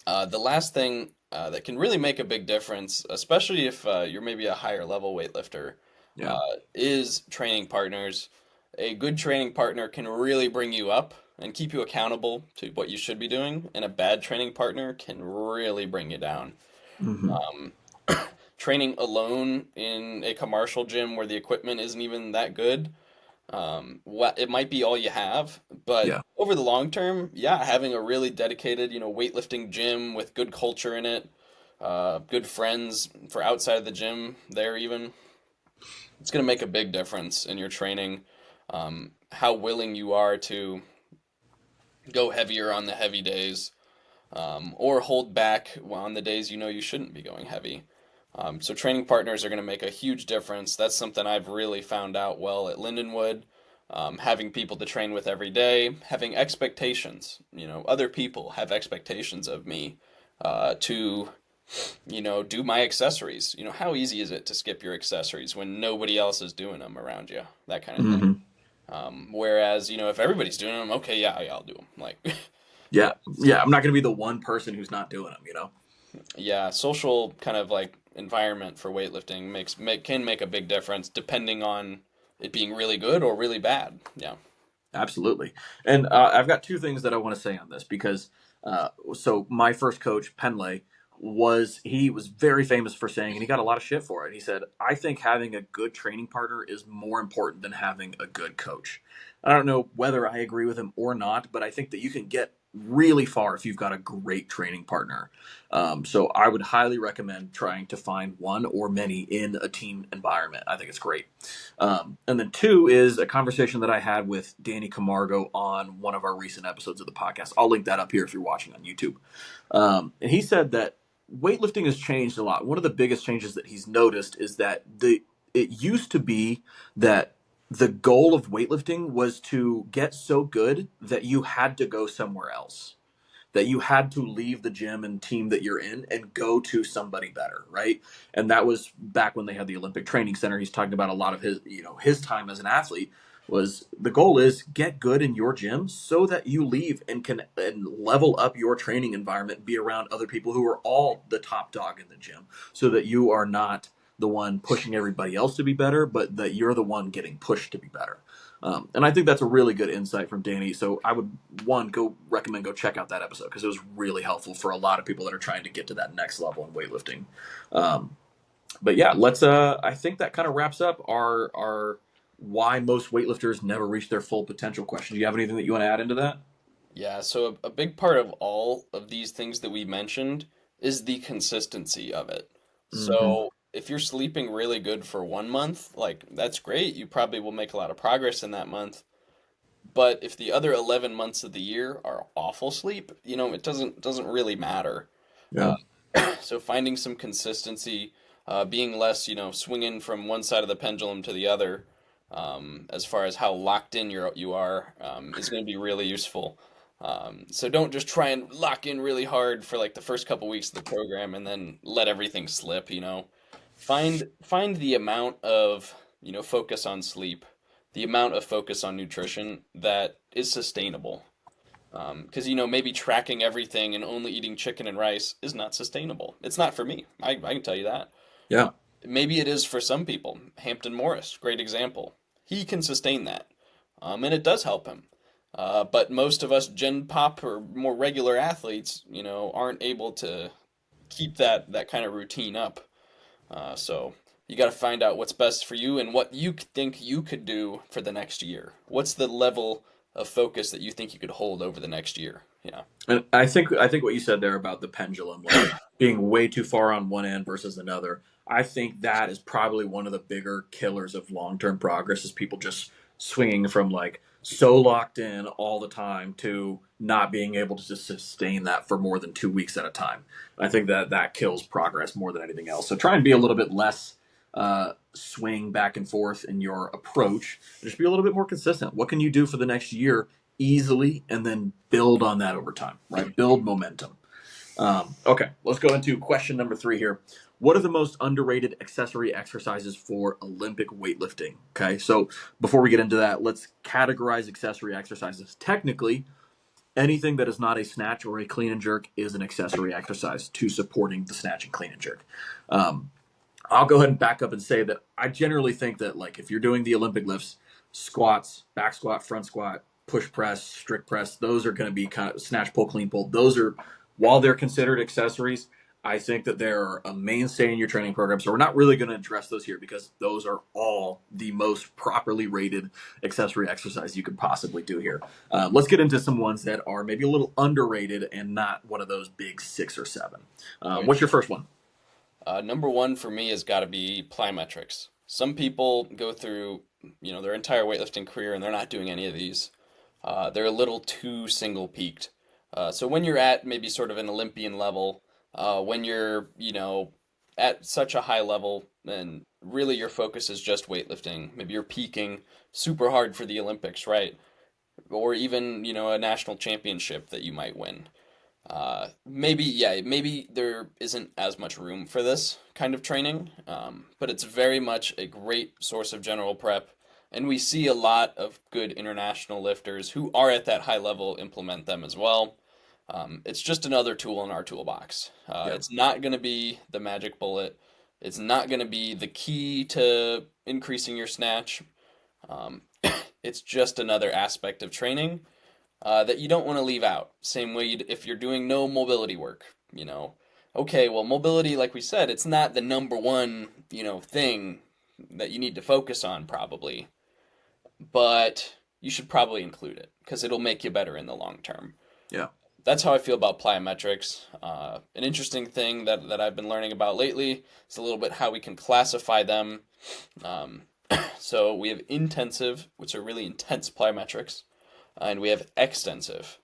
The last thing that can really make a big difference, especially if you're maybe a higher level weightlifter, Yeah. is training partners. A good training partner can really bring you up and keep you accountable to what you should be doing, and a bad training partner can really bring you down. Um, Training alone in a commercial gym where the equipment isn't even that good, it might be all you have, but Yeah. over the long term, yeah, having a really dedicated, weightlifting gym with good culture in it, good friends for outside of the gym there even, it's going to make a big difference in your training. How willing you are to go heavier on the heavy days, or hold back on the days you shouldn't be going heavy. So training partners are going to make a huge difference. That's something I've really found out well at Lindenwood. Having people to train with every day, having expectations. Other people have expectations of me to, do my accessories. How easy is it to skip your accessories when nobody else is doing them around you? That kind of thing. Whereas, if everybody's doing them, okay, yeah, I'll do them. Like, Yeah. Yeah. I'm not going to be the one person who's not doing them, Yeah, social kind of like environment for weightlifting can make a big difference depending on it being really good or really bad. Yeah. Absolutely. And I've got two things that I want to say on this because so my first coach, Penlay, he was very famous for saying, and he got a lot of shit for it. He said, I think having a good training partner is more important than having a good coach. I don't know whether I agree with him or not, but I think that you can get really far if you've got a great training partner. So I would highly recommend trying to find one or many in a team environment. I think it's great. And then two is a conversation that I had with Danny Camargo on one of our recent episodes of the podcast. I'll link that up here if you're watching on YouTube. And he said that weightlifting has changed a lot. One of the biggest changes that he's noticed is that it used to be that the goal of weightlifting was to get so good that you had to go somewhere else, that you had to leave the gym and team that you're in and go to somebody better, right? And that was back when they had the Olympic Training Center. He's talking about a lot of his time as an athlete was the goal is get good in your gym so that you leave and can level up your training environment, be around other people who are all the top dog in the gym, so that you are not the one pushing everybody else to be better, but that you're the one getting pushed to be better. And I think that's a really good insight from Danny. So I would recommend go check out that episode because it was really helpful for a lot of people that are trying to get to that next level in weightlifting. But yeah, I think that kind of wraps up our why most weightlifters never reach their full potential question. Do you have anything that you want to add into that? Yeah, so a big part of all of these things that we mentioned is the consistency of it. So if you're sleeping really good for 1 month, like that's great. You probably will make a lot of progress in that month. But if the other 11 months of the year are awful sleep, it doesn't really matter. Yeah. So finding some consistency, being less, swinging from one side of the pendulum to the other, as far as how locked in you are, is going to be really useful. So don't just try and lock in really hard for like the first couple weeks of the program and then let everything slip, Find the amount of, focus on sleep, the amount of focus on nutrition that is sustainable. Because, maybe tracking everything and only eating chicken and rice is not sustainable. It's not for me. I can tell you that. Yeah. Maybe it is for some people. Hampton Morris, great example. He can sustain that. And it does help him. But most of us Gen Pop or more regular athletes, aren't able to keep that kind of routine up. So you got to find out what's best for you and what you think you could do for the next year. What's the level of focus that you think you could hold over the next year? Yeah. And I think what you said there about the pendulum, like being way too far on one end versus another, I think that is probably one of the bigger killers of long-term progress is people just swinging from like so locked in all the time to not being able to just sustain that for more than 2 weeks at a time. I think that kills progress more than anything else. So try and be a little bit less swing back and forth in your approach. Just be a little bit more consistent. What can you do for the next year easily and then build on that over time, right? Build momentum. Okay, let's go into question number 3 here. what are the most underrated accessory exercises for Olympic weightlifting? Okay, so before we get into that, let's categorize accessory exercises. Technically, anything that is not a snatch or a clean and jerk is an accessory exercise to supporting the snatch and clean and jerk. Um, I'll go ahead and back up and say that I generally think that, like, if you're doing the Olympic lifts, squats, back squat, front squat, push press, strict press, those are going to be kind of snatch, pull, clean, pull. Those are, while they're considered accessories, I think that they're a mainstay in your training program. So we're not really going to address those here because those are all the most properly rated accessory exercise you could possibly do here. Let's get into some ones that are maybe a little underrated and not one of those big 6 or 7. What's your first one? Number one for me has got to be plyometrics. Some people go through, their entire weightlifting career and they're not doing any of these. They're a little too single peaked. So when you're at maybe sort of an Olympian level, when you're, at such a high level and really your focus is just weightlifting, maybe you're peaking super hard for the Olympics, right? Or even, a national championship that you might win. Maybe there isn't as much room for this kind of training, but it's very much a great source of general prep. And we see a lot of good international lifters who are at that high level implement them as well. It's just another tool in our toolbox. It's not going to be the magic bullet. It's not going to be the key to increasing your snatch. It's just another aspect of training that you don't want to leave out. Same way if you're doing no mobility work, Okay, well, mobility, like we said, it's not the number one, thing that you need to focus on probably, but you should probably include it because it'll make you better in the long term. Yeah. That's how I feel about plyometrics. An interesting thing that I've been learning about lately is a little bit how we can classify them. So we have intensive, which are really intense plyometrics. And we have extensive,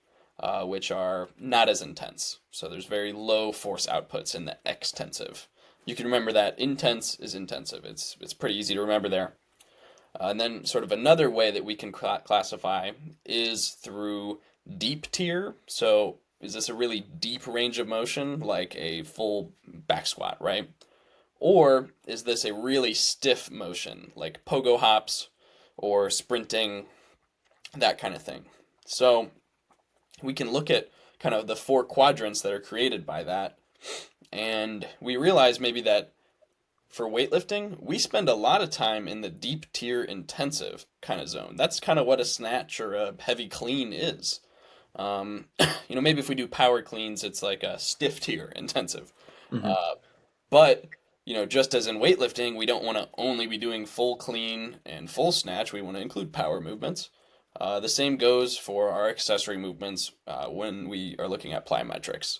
which are not as intense. So there's very low force outputs in the extensive. You can remember that intense is intensive. It's pretty easy to remember there. And then sort of another way that we can classify is through deep tier. So is this a really deep range of motion, like a full back squat, right? Or is this a really stiff motion, like pogo hops or sprinting, that kind of thing. So we can look at kind of the 4 quadrants that are created by that, and we realize maybe that for weightlifting, we spend a lot of time in the deep tier intensive kind of zone. That's kind of what a snatch or a heavy clean is. Maybe if we do power cleans, it's like a stiff tier intensive. Mm-hmm. But just as in weightlifting, we don't want to only be doing full clean and full snatch. We want to include power movements. The same goes for our accessory movements when we are looking at plyometrics.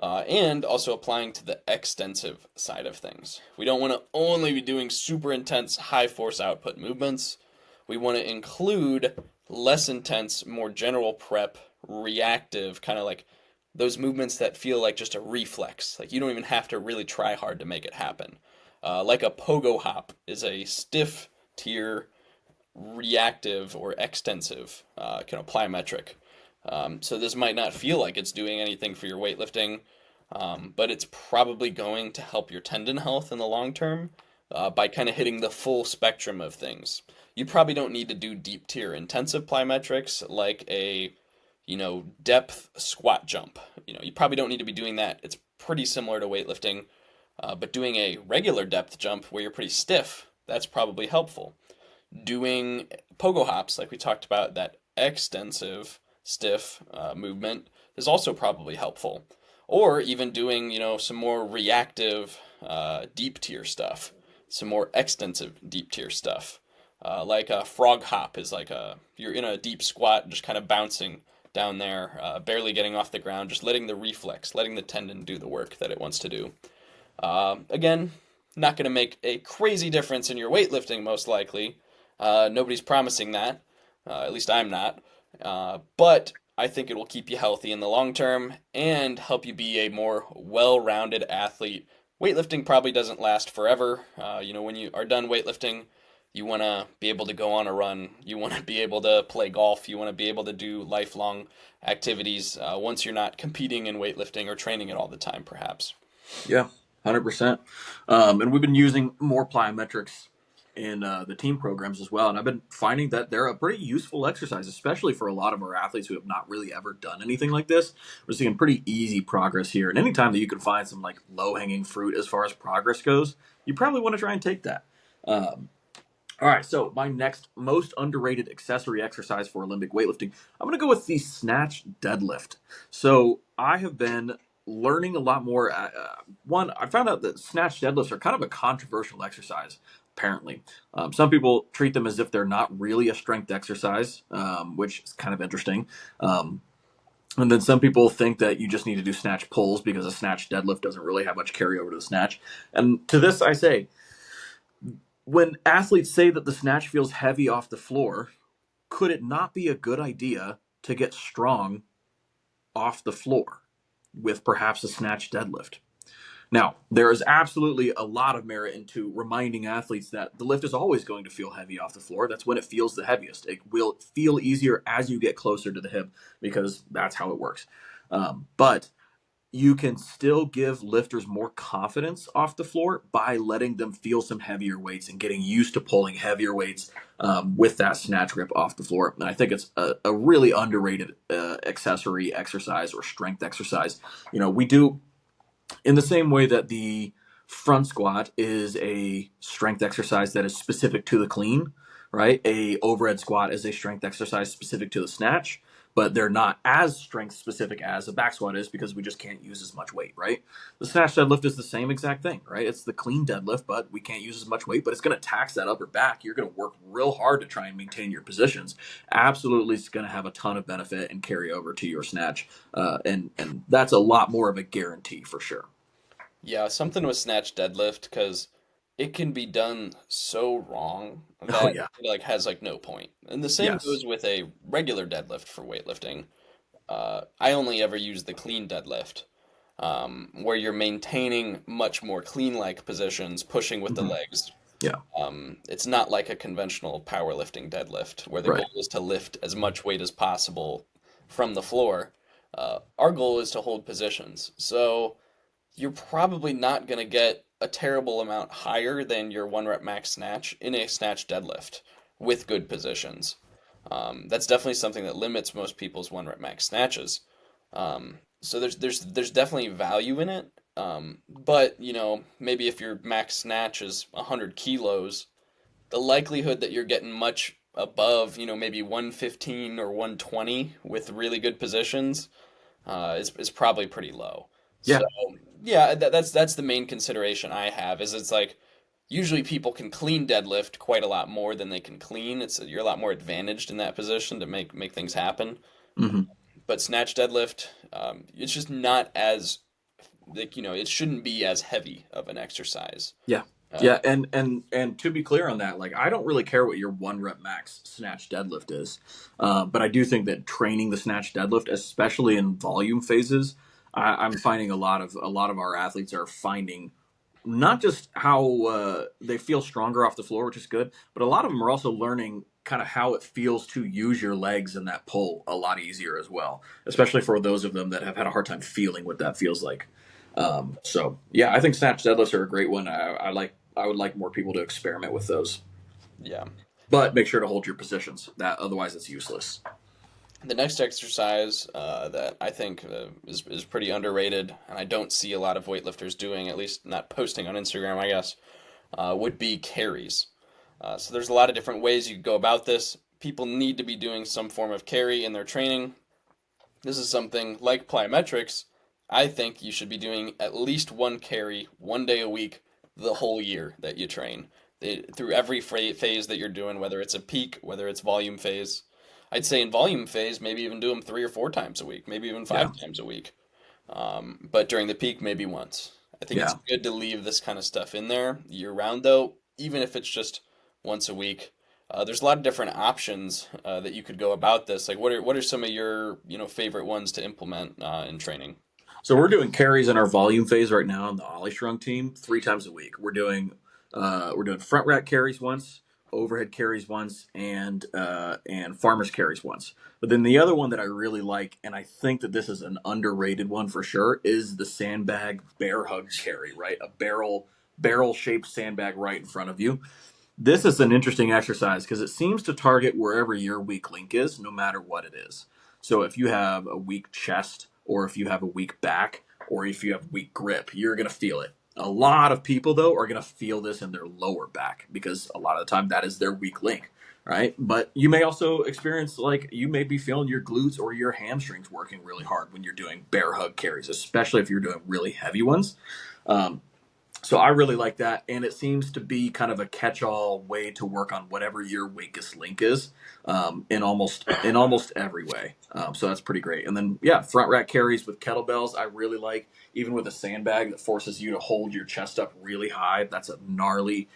And also applying to the extensive side of things. We don't want to only be doing super intense high force output movements. We want to include less intense, more general prep, reactive, kind of like those movements that feel like just a reflex. Like you don't even have to really try hard to make it happen. Like a pogo hop is a stiff tier reactive or extensive kind of plyometric. So this might not feel like it's doing anything for your weightlifting, but it's probably going to help your tendon health in the long term by kind of hitting the full spectrum of things. You probably don't need to do deep tier intensive plyometrics like a depth squat jump. You probably don't need to be doing that. It's pretty similar to weightlifting, but doing a regular depth jump where you're pretty stiff, that's probably helpful. Doing pogo hops, like we talked about, that extensive stiff movement is also probably helpful. Or even doing, some more reactive deep tier stuff, some more extensive deep tier stuff. Like a frog hop is like you're in a deep squat, just kind of bouncing down there, barely getting off the ground, just letting the reflex, letting the tendon do the work that it wants to do. Again, not going to make a crazy difference in your weightlifting, most likely. Nobody's promising that. At least I'm not. But I think it will keep you healthy in the long term and help you be a more well-rounded athlete. Weightlifting probably doesn't last forever. When you are done weightlifting, you want to be able to go on a run. You want to be able to play golf. You want to be able to do lifelong activities once you're not competing in weightlifting or training it all the time, perhaps. Yeah. 100%. And we've been using more plyometrics in the team programs as well. And I've been finding that they're a pretty useful exercise, especially for a lot of our athletes who have not really ever done anything like this. We're seeing pretty easy progress here. And anytime that you can find some like low hanging fruit as far as progress goes, you probably want to try and take that. All right, so my next most underrated accessory exercise for Olympic weightlifting, I'm going to go with the snatch deadlift. So I have been learning a lot more. One, I found out that snatch deadlifts are kind of a controversial exercise, apparently. Some people treat them as if they're not really a strength exercise, which is kind of interesting. And then some people think that you just need to do snatch pulls because a snatch deadlift doesn't really have much carryover to the snatch. And to this I say, when athletes say that the snatch feels heavy off the floor, could it not be a good idea to get strong off the floor with perhaps a snatch deadlift? Now, there is absolutely a lot of merit into reminding athletes that the lift is always going to feel heavy off the floor. That's when it feels the heaviest. It will feel easier as you get closer to the hip because that's how it works. But you can still give lifters more confidence off the floor by letting them feel some heavier weights and getting used to pulling heavier weights with that snatch grip off the floor. And I think it's a really underrated accessory exercise or strength exercise. You know, we do in the same way that the front squat is a strength exercise that is specific to the clean, right? A overhead squat is a strength exercise specific to the snatch, but they're not as strength specific as a back squat is because we just can't use as much weight, right? The snatch deadlift is the same exact thing, right? It's the clean deadlift, but we can't use as much weight, but it's going to tax that upper back. You're going to work real hard to try and maintain your positions. Absolutely, it's going to have a ton of benefit and carry over to your snatch, and that's a lot more of a guarantee for sure. Yeah, something with snatch deadlift because it can be done so wrong Oh that yeah, it like has like no point. And the same yes. goes with a regular deadlift for weightlifting. I only ever use the clean deadlift, where you're maintaining much more clean-like positions, pushing with the Mhm. legs. Yeah, It's not like a conventional powerlifting deadlift where the right. goal is to lift as much weight as possible from the floor. Our goal is to hold positions. So you're probably not going to get a terrible amount higher than your one rep max snatch in a snatch deadlift with good positions. That's definitely something that limits most people's one rep max snatches. So there's definitely value in it. But you know, maybe if your max snatch is 100 kilos, the likelihood that you're getting much above, you know, maybe 115 or 120 with really good positions is probably pretty low. So Yeah, yeah, that's the main consideration I have is it's like usually people can clean deadlift quite a lot more than they can clean. It's you're a lot more advantaged in that position to make things happen. hmm But snatch deadlift, it's just not as like you know it shouldn't be as heavy of an exercise. yeah, Uh, yeah. And to be clear on that, like I don't really care what your one rep max snatch deadlift is, but I do think that training the snatch deadlift, especially in volume phases, I'm finding a lot of our athletes are finding not just how they feel stronger off the floor, which is good, but a lot of them are also learning kind of how it feels to use your legs in that pull a lot easier as well, especially for those of them that have had a hard time feeling what that feels like. So yeah, I think snatch deadlifts are a great one. I would like more people to experiment with those, yeah. but make sure to hold your positions. That otherwise it's useless. The next exercise that I think is pretty underrated, and I don't see a lot of weightlifters doing, at least not posting on Instagram, I guess, would be carries. So there's a lot of different ways you could go about this. People need to be doing some form of carry in their training. This is something like plyometrics. I think you should be doing at least one carry 1 day a week the whole year that you train. Through every phase that you're doing, whether it's a peak, whether it's volume phase. I'd say in volume phase, maybe even do them 3 or 4 times a week, maybe even Yeah, 5 times a week. But during the peak, maybe once. I think it's yeah. good to leave this kind of stuff in there year round, though, even if it's just once a week. There's a lot of different options that you could go about this. Like, what are some of your favorite ones to implement in training? So we're doing carries in our volume phase right now on the OlyStrong team 3 times a week. We're doing front rack carries once, overhead carries once and farmers carries once. But then the other one that I really like, and I think that this is an underrated one for sure, is the sandbag bear hug carry, right? A barrel shaped sandbag right in front of you. This is an interesting exercise because it seems to target wherever your weak link is, no matter what it is. So if you have a weak chest, or if you have a weak back, or if you have weak grip, you're going to feel it. A lot of people, though, are going to feel this in their lower back because a lot of the time that is their weak link, right? But you may also experience, like, you may be feeling your glutes or your hamstrings working really hard when you're doing bear hug carries, especially if you're doing really heavy ones. So I really like that, and it seems to be kind of a catch-all way to work on whatever your weakest link is, in almost every way. So that's pretty great. And then front rack carries with kettlebells, I really like. Even with a sandbag that forces you to hold your chest up really high, that's a gnarly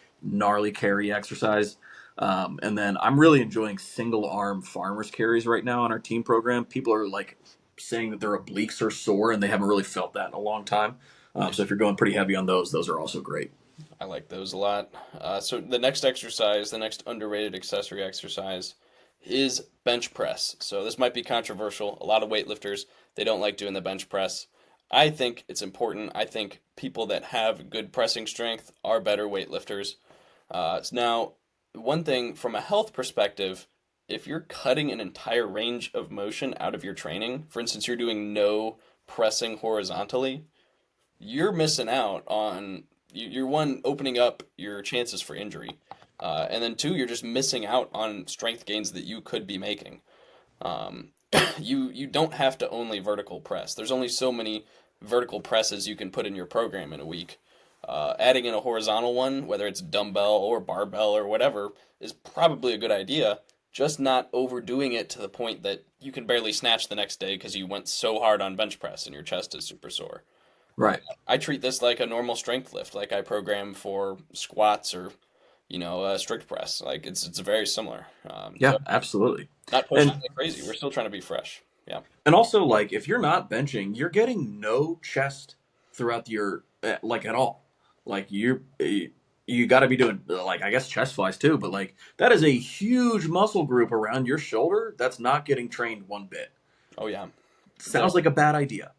carry exercise. And then I'm really enjoying single arm farmers carries right now on our team program. People are like saying that their obliques are sore, and they haven't really felt that in a long time. So if you're going pretty heavy on those are also great. I like those a lot. So the next exercise, the next underrated accessory exercise is bench press. So this might be controversial. A lot of weightlifters, they don't like doing the bench press. I think it's important. I think people that have good pressing strength are better weightlifters. Now, one thing from a health perspective, if you're cutting an entire range of motion out of your training, for instance, you're doing no pressing horizontally, you're missing out on, you're one, opening up your chances for injury. And then two, you're just missing out on strength gains that you could be making. You don't have to only vertical press. There's only so many vertical presses you can put in your program in a week. Adding in a horizontal one, whether it's dumbbell or barbell or whatever, is probably a good idea. Just not overdoing it to the point that you can barely snatch the next day because you went so hard on bench press and your chest is super sore. Right. I treat this like a normal strength lift, like I program for squats or, strict press. Like it's very similar. So Absolutely. not pushing And like crazy. We're still trying to be fresh. Yeah. and also, like, if you're not benching, you're getting no chest throughout your like at all. Like you got to be doing, like, I guess chest flies too, but like that is a huge muscle group around your shoulder that's not getting trained one bit. Oh yeah. Sounds like a bad idea.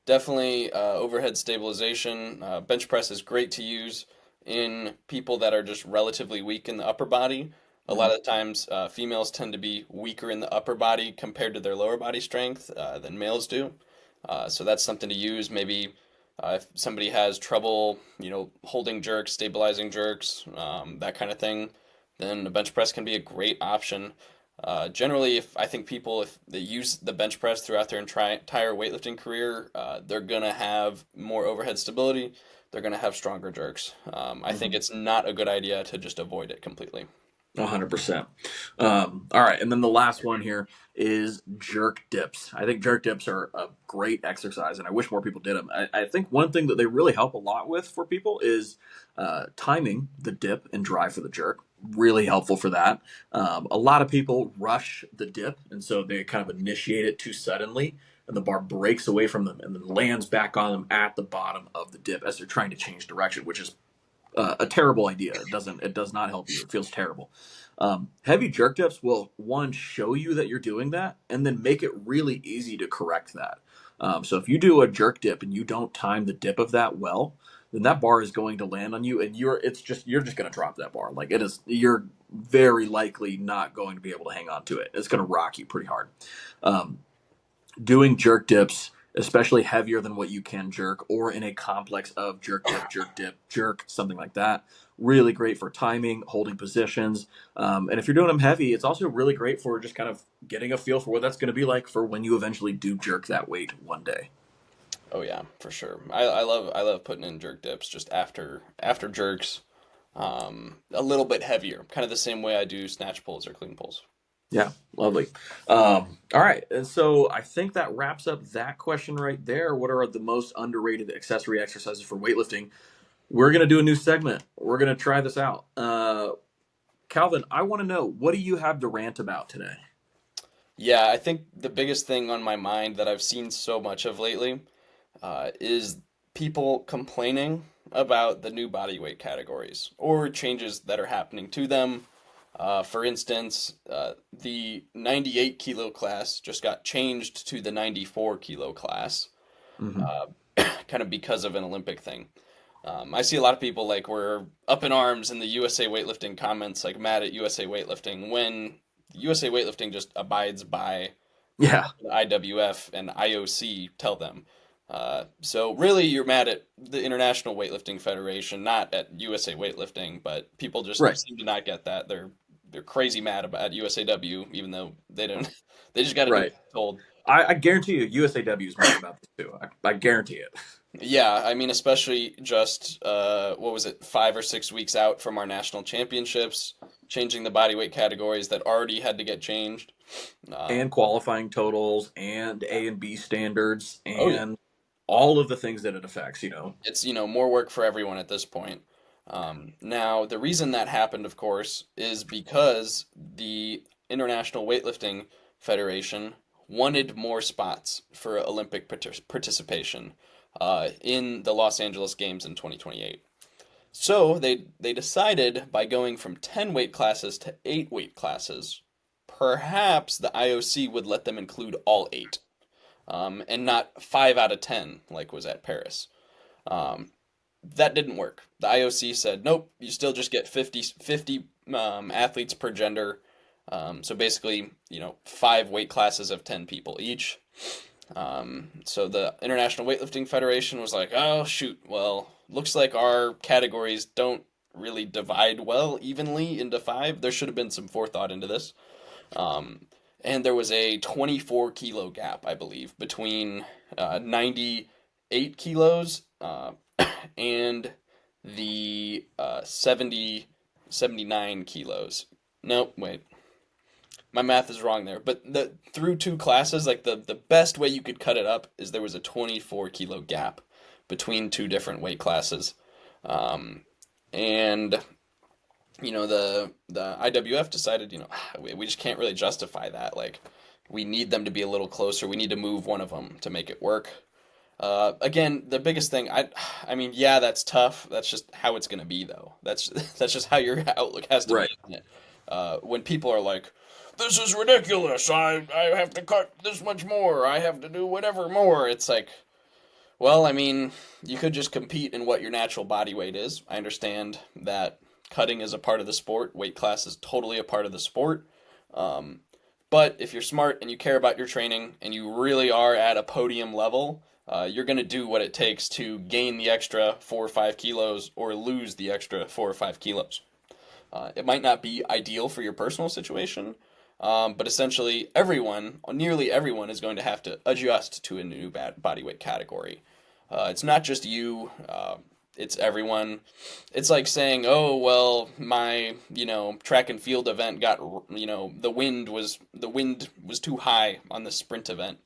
Definitely overhead stabilization. Bench press is great to use in people that are just relatively weak in the upper body. A lot of times, females tend to be weaker in the upper body compared to their lower body strength than males do. So that's something to use. Maybe if somebody has trouble, holding jerks, stabilizing jerks, that kind of thing, then a bench press can be a great option. Generally, if they use the bench press throughout their entire weightlifting career, they're gonna have more overhead stability. They're gonna have stronger jerks. I think it's not a good idea to just avoid it completely. 100%. All right, and then the last one here is jerk dips. I think jerk dips are a great exercise, and I wish more people did them. I think one thing that they really help a lot with for people is timing the dip and drive for the jerk. Really helpful for that. A lot of people rush the dip, and so they kind of initiate it too suddenly, and the bar breaks away from them and then lands back on them at the bottom of the dip as they're trying to change direction, which is a terrible idea. It does not help you. It feels terrible. Heavy jerk dips will, one, show you that you're doing that, and then make it really easy to correct that. So if you do a jerk dip and you don't time the dip of that well, then that bar is going to land on you, and you're just going to drop that bar. Like, it is, you're very likely not going to be able to hang on to it. It's going to rock you pretty hard. Doing jerk dips, especially heavier than what you can jerk, or in a complex of jerk dip, jerk dip, jerk, something like that. Really great for timing, holding positions. And if you're doing them heavy, it's also really great for just kind of getting a feel for what that's going to be like for when you eventually do jerk that weight one day. Oh yeah, for sure. I love putting in jerk dips just after jerks, a little bit heavier, kind of the same way I do snatch pulls or clean pulls. Yeah, lovely. All right, and so I think that wraps up that question right there. What are the most underrated accessory exercises for weightlifting? We're going to do a new segment. We're going to try this out. Calvin, I want to know, what do you have to rant about today? Yeah, I think the biggest thing on my mind that I've seen so much of lately is people complaining about the new bodyweight categories or changes that are happening to them. For instance, the 98 kilo class just got changed to the 94 kilo class, Hmm. kind of because of an Olympic thing. I see a lot of people like were up in arms in the USA Weightlifting comments, like mad at USA Weightlifting when USA Weightlifting just abides by Yeah, the IWF and IOC tell them. So really, you're mad at the International Weightlifting Federation, not at USA Weightlifting. But people just right, seem to not get that. They're crazy mad about USAW, even though they don't. They just got to do what right. they're told. I guarantee you, USAW is mad about this too. I guarantee it. Yeah, I mean, especially just what was it, 5 or 6 weeks out from our national championships, changing the body weight categories that already had to get changed. Um, And qualifying totals and A and B standards oh yeah. and all of the things that it affects, It's, more work for everyone at this point. Now, the reason that happened, of course, is because the International Weightlifting Federation wanted more spots for Olympic participation in the Los Angeles Games in 2028. So they decided by going from 10 weight classes to 8 weight classes, perhaps the IOC would let them include all 8, and not 5 out of 10 like was at Paris. Um, that didn't work. The IOC said, nope, you still just get 50 athletes per gender. So basically, 5 weight classes of 10 people each. So the International Weightlifting Federation was like, oh, shoot, well, looks like our categories don't really divide well evenly into 5. There should have been some forethought into this. Um, and there was a 24 kilo gap, I believe, between 98 kilos and the 79 kilos. Nope, wait. My math is wrong there. But through 2 classes, like the best way you could cut it up is there was a 24 kilo gap between 2 different weight classes. Um, and the IWF decided, we just can't really justify that. Like, we need them to be a little closer. We need to move one of them to make it work. Again, the biggest thing, I mean, yeah, that's tough. That's just how it's gonna be, though. That's that's just how your outlook has to be, Right. isn't it? When people are like, "This is ridiculous. I have to cut this much more. I have to do whatever more." It's like, well, I mean, you could just compete in what your natural body weight is. I understand that cutting is a part of the sport. Weight class is totally a part of the sport. Um, but if you're smart and you care about your training and you really are at a podium level, you're going to do what it takes to gain the extra 4 or 5 kilos or lose the extra 4 or 5 kilos. It might not be ideal for your personal situation, but essentially nearly everyone, is going to have to adjust to a new body weight category. It's not just you. It's everyone. It's like saying, "Oh, well, my, track and field event got, the wind was too high on the sprint event.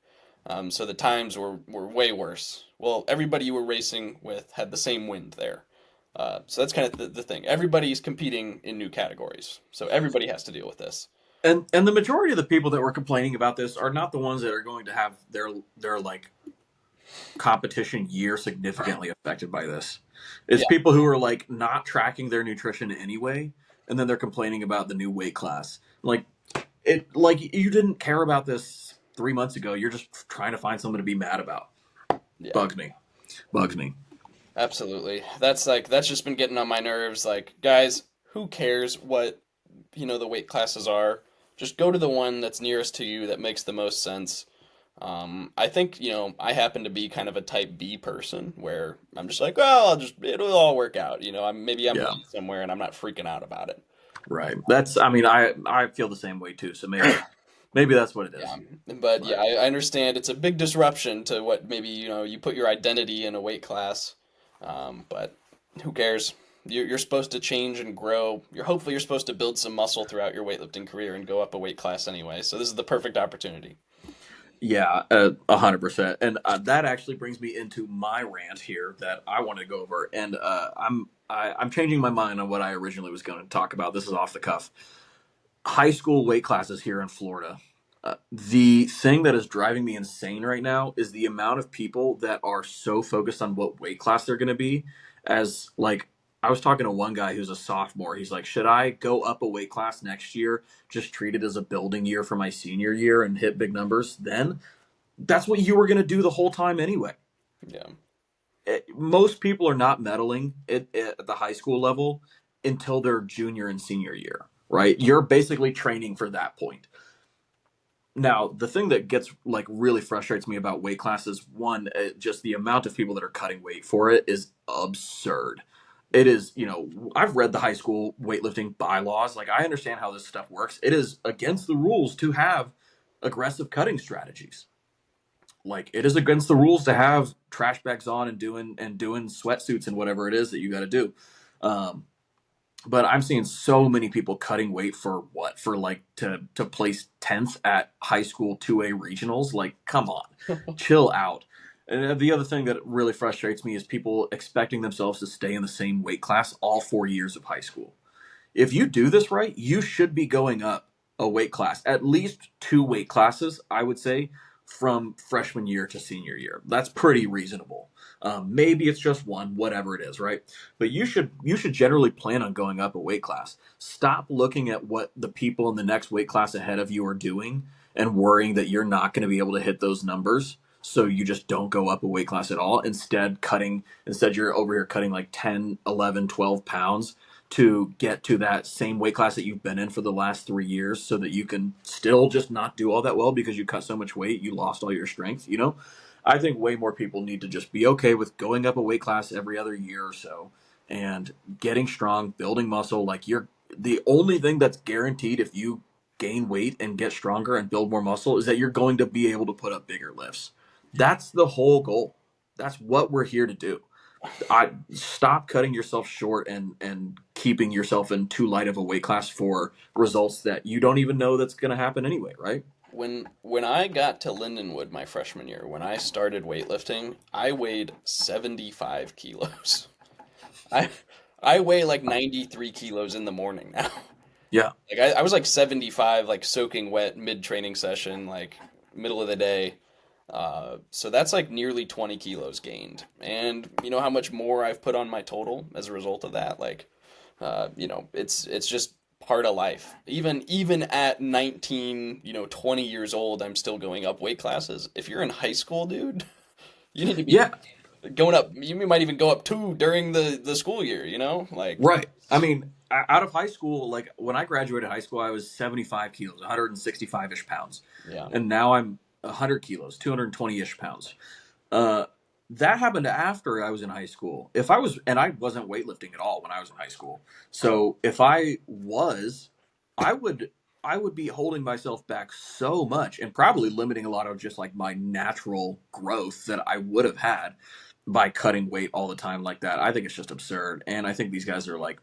So the times were way worse." Well, everybody you were racing with had the same wind there. So that's kind of the thing. Everybody's competing in new categories. So everybody has to deal with this. And the majority of the people that were complaining about this are not the ones that are going to have their like competition year significantly affected by this. It's Yeah. people who are like not tracking their nutrition anyway, and then they're complaining about the new weight class. Like you didn't care about this 3 months ago. You're just trying to find something to be mad about. Yeah. Bugs me. Bugs me. Absolutely. That's just been getting on my nerves. Like, guys, who cares what, the weight classes are? Just go to the one that's nearest to you that makes the most sense. I think, I happen to be kind of a type B person where I'm just like, well, it'll all work out. Maybe I'm Yeah. going somewhere and I'm not freaking out about it. Right. I mean, I feel the same way too. So maybe that's what it is. Yeah. But yeah, But I understand it's a big disruption to what maybe, you put your identity in a weight class. But who cares? You're supposed to change and grow. Hopefully you're supposed to build some muscle throughout your weightlifting career and go up a weight class anyway. So this is the perfect opportunity. yeah, 100%. And that actually brings me into my rant here that I want to go over. And I'm changing my mind on what I originally was going to talk about. This is off the cuff. High school weight classes here in Florida. The thing that is driving me insane right now is the amount of people that are so focused on what weight class they're going to be, as like I was talking to one guy who's a sophomore. He's like, should I go up a weight class next year, just treat it as a building year for my senior year and hit big numbers then? That's what you were going to do the whole time anyway. Yeah. Most people are not meddling at the high school level until their junior and senior year, right? You're basically training for that point. Now, the thing that gets like really frustrates me about weight classes, one, just the amount of people that are cutting weight for it is absurd. It is, I've read the high school weightlifting bylaws. Like, I understand how this stuff works. It is against the rules to have aggressive cutting strategies. Like, it is against the rules to have trash bags on and doing sweatsuits and whatever it is that you got to do. But I'm seeing so many people cutting weight for what? For like to place 10th at high school 2A regionals? Like, come on, chill out. And the other thing that really frustrates me is people expecting themselves to stay in the same weight class all 4 years of high school. If you do this right, you should be going up a weight class, at least 2 weight classes, I would say, from freshman year to senior year. That's pretty reasonable. Maybe it's just 1, whatever it is, right? But you should generally plan on going up a weight class. Stop looking at what the people in the next weight class ahead of you are doing and worrying that you're not going to be able to hit those numbers. So you just don't go up a weight class at all. Instead you're over here cutting like 10, 11, 12 pounds to get to that same weight class that you've been in for the last 3 years so that you can still just not do all that well because you cut so much weight, you lost all your strength, I think way more people need to just be okay with going up a weight class every other year or so and getting strong, building muscle. Like, you're the only thing that's guaranteed if you gain weight and get stronger and build more muscle is that you're going to be able to put up bigger lifts. That's the whole goal. That's what we're here to do. I stop cutting yourself short and keeping yourself in too light of a weight class for results that you don't even know that's going to happen anyway, right? When I got to Lindenwood my freshman year, when I started weightlifting, I weighed 75 kilos. I weigh like 93 kilos in the morning now. Yeah. Like I was like 75, like soaking wet mid-training session, like middle of the day. So that's like nearly 20 kilos gained. And you know how much more I've put on my total as a result of that? Like, it's just part of life. Even at 19, 20 years old, I'm still going up weight classes. If you're in high school, dude, you need to be Yeah. going up. You might even go up 2 during the school year, like. Right. I mean, out of high school, like when I graduated high school, I was 75 kilos, 165-ish pounds. Yeah. And now I'm 100 kilos, 220-ish pounds. That happened after I was in high school. And I wasn't weightlifting at all when I was in high school. So if I was, I would be holding myself back so much and probably limiting a lot of just like my natural growth that I would have had by cutting weight all the time like that. I think it's just absurd. And I think these guys are like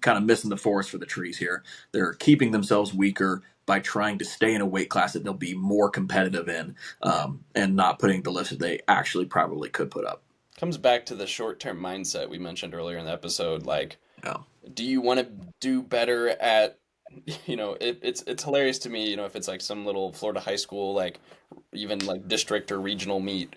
kind of missing the forest for the trees here. They're keeping themselves weaker by trying to stay in a weight class that they'll be more competitive in, and not putting the lifts that they actually probably could put up. Comes back to the short-term mindset we mentioned earlier in the episode. Like, Yeah. do you want to do better at, it's hilarious to me, if it's like some little Florida high school, like even like district or regional meet,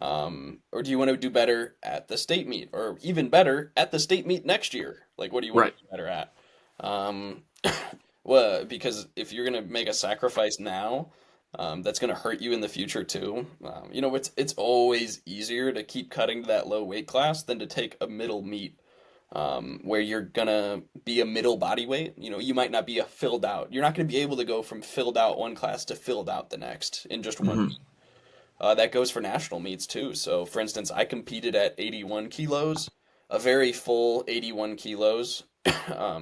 or do you want to do better at the state meet, or even better at the state meet next year? Like, what do you want to do better at? Well, because if you're gonna make a sacrifice now, that's gonna hurt you in the future too. It's always easier to keep cutting to that low weight class than to take a middle meet, where you're gonna be a middle body weight. You might not be a filled out. You're not gonna be able to go from filled out one class to filled out the next in just one meet. That goes for national meets too. So, for instance, I competed at 81 kilos, a very full 81 kilos,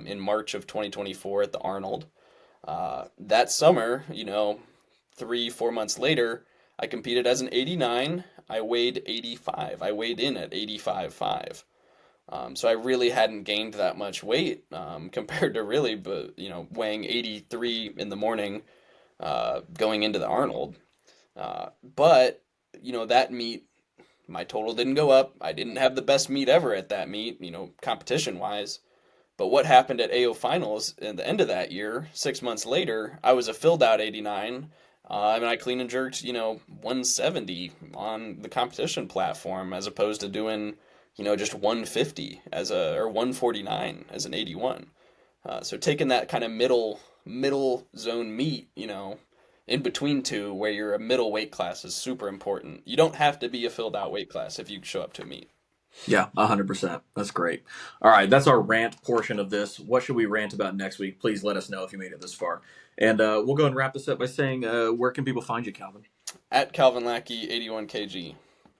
in March of 2024 at the Arnold. That summer, 3, 4 months later, I competed as an 89. I weighed 85. I weighed in at 85.5. So I really hadn't gained that much weight, compared to really, but weighing 83 in the morning, going into the Arnold. But that meet, my total didn't go up. I didn't have the best meet ever at that meet, competition wise. But what happened at AO finals at the end of that year, 6 months later, I was a filled out 89. And I clean and jerked, 170 on the competition platform as opposed to doing, just 150 or 149 as an 81. So taking that kind of middle zone meet, in between two, where you're a middle weight class, is super important. You don't have to be a filled out weight class if you show up to a meet. Yeah, 100%. That's great. All right, that's our rant portion of this. What should we rant about next week? Please let us know if you made it this far. And we'll go and wrap this up by saying, where can people find you, Calvin? At Calvin Lackey, 81 kg.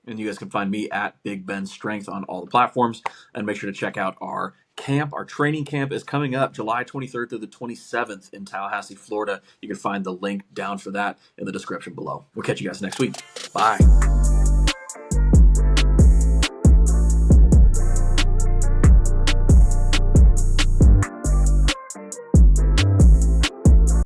And you guys can find me at Big Ben Strength on all the platforms. And make sure to check out our camp. Our training camp is coming up July 23rd through the 27th in Tallahassee, Florida. You can find the link down for that in the description below. We'll catch you guys next week. Bye.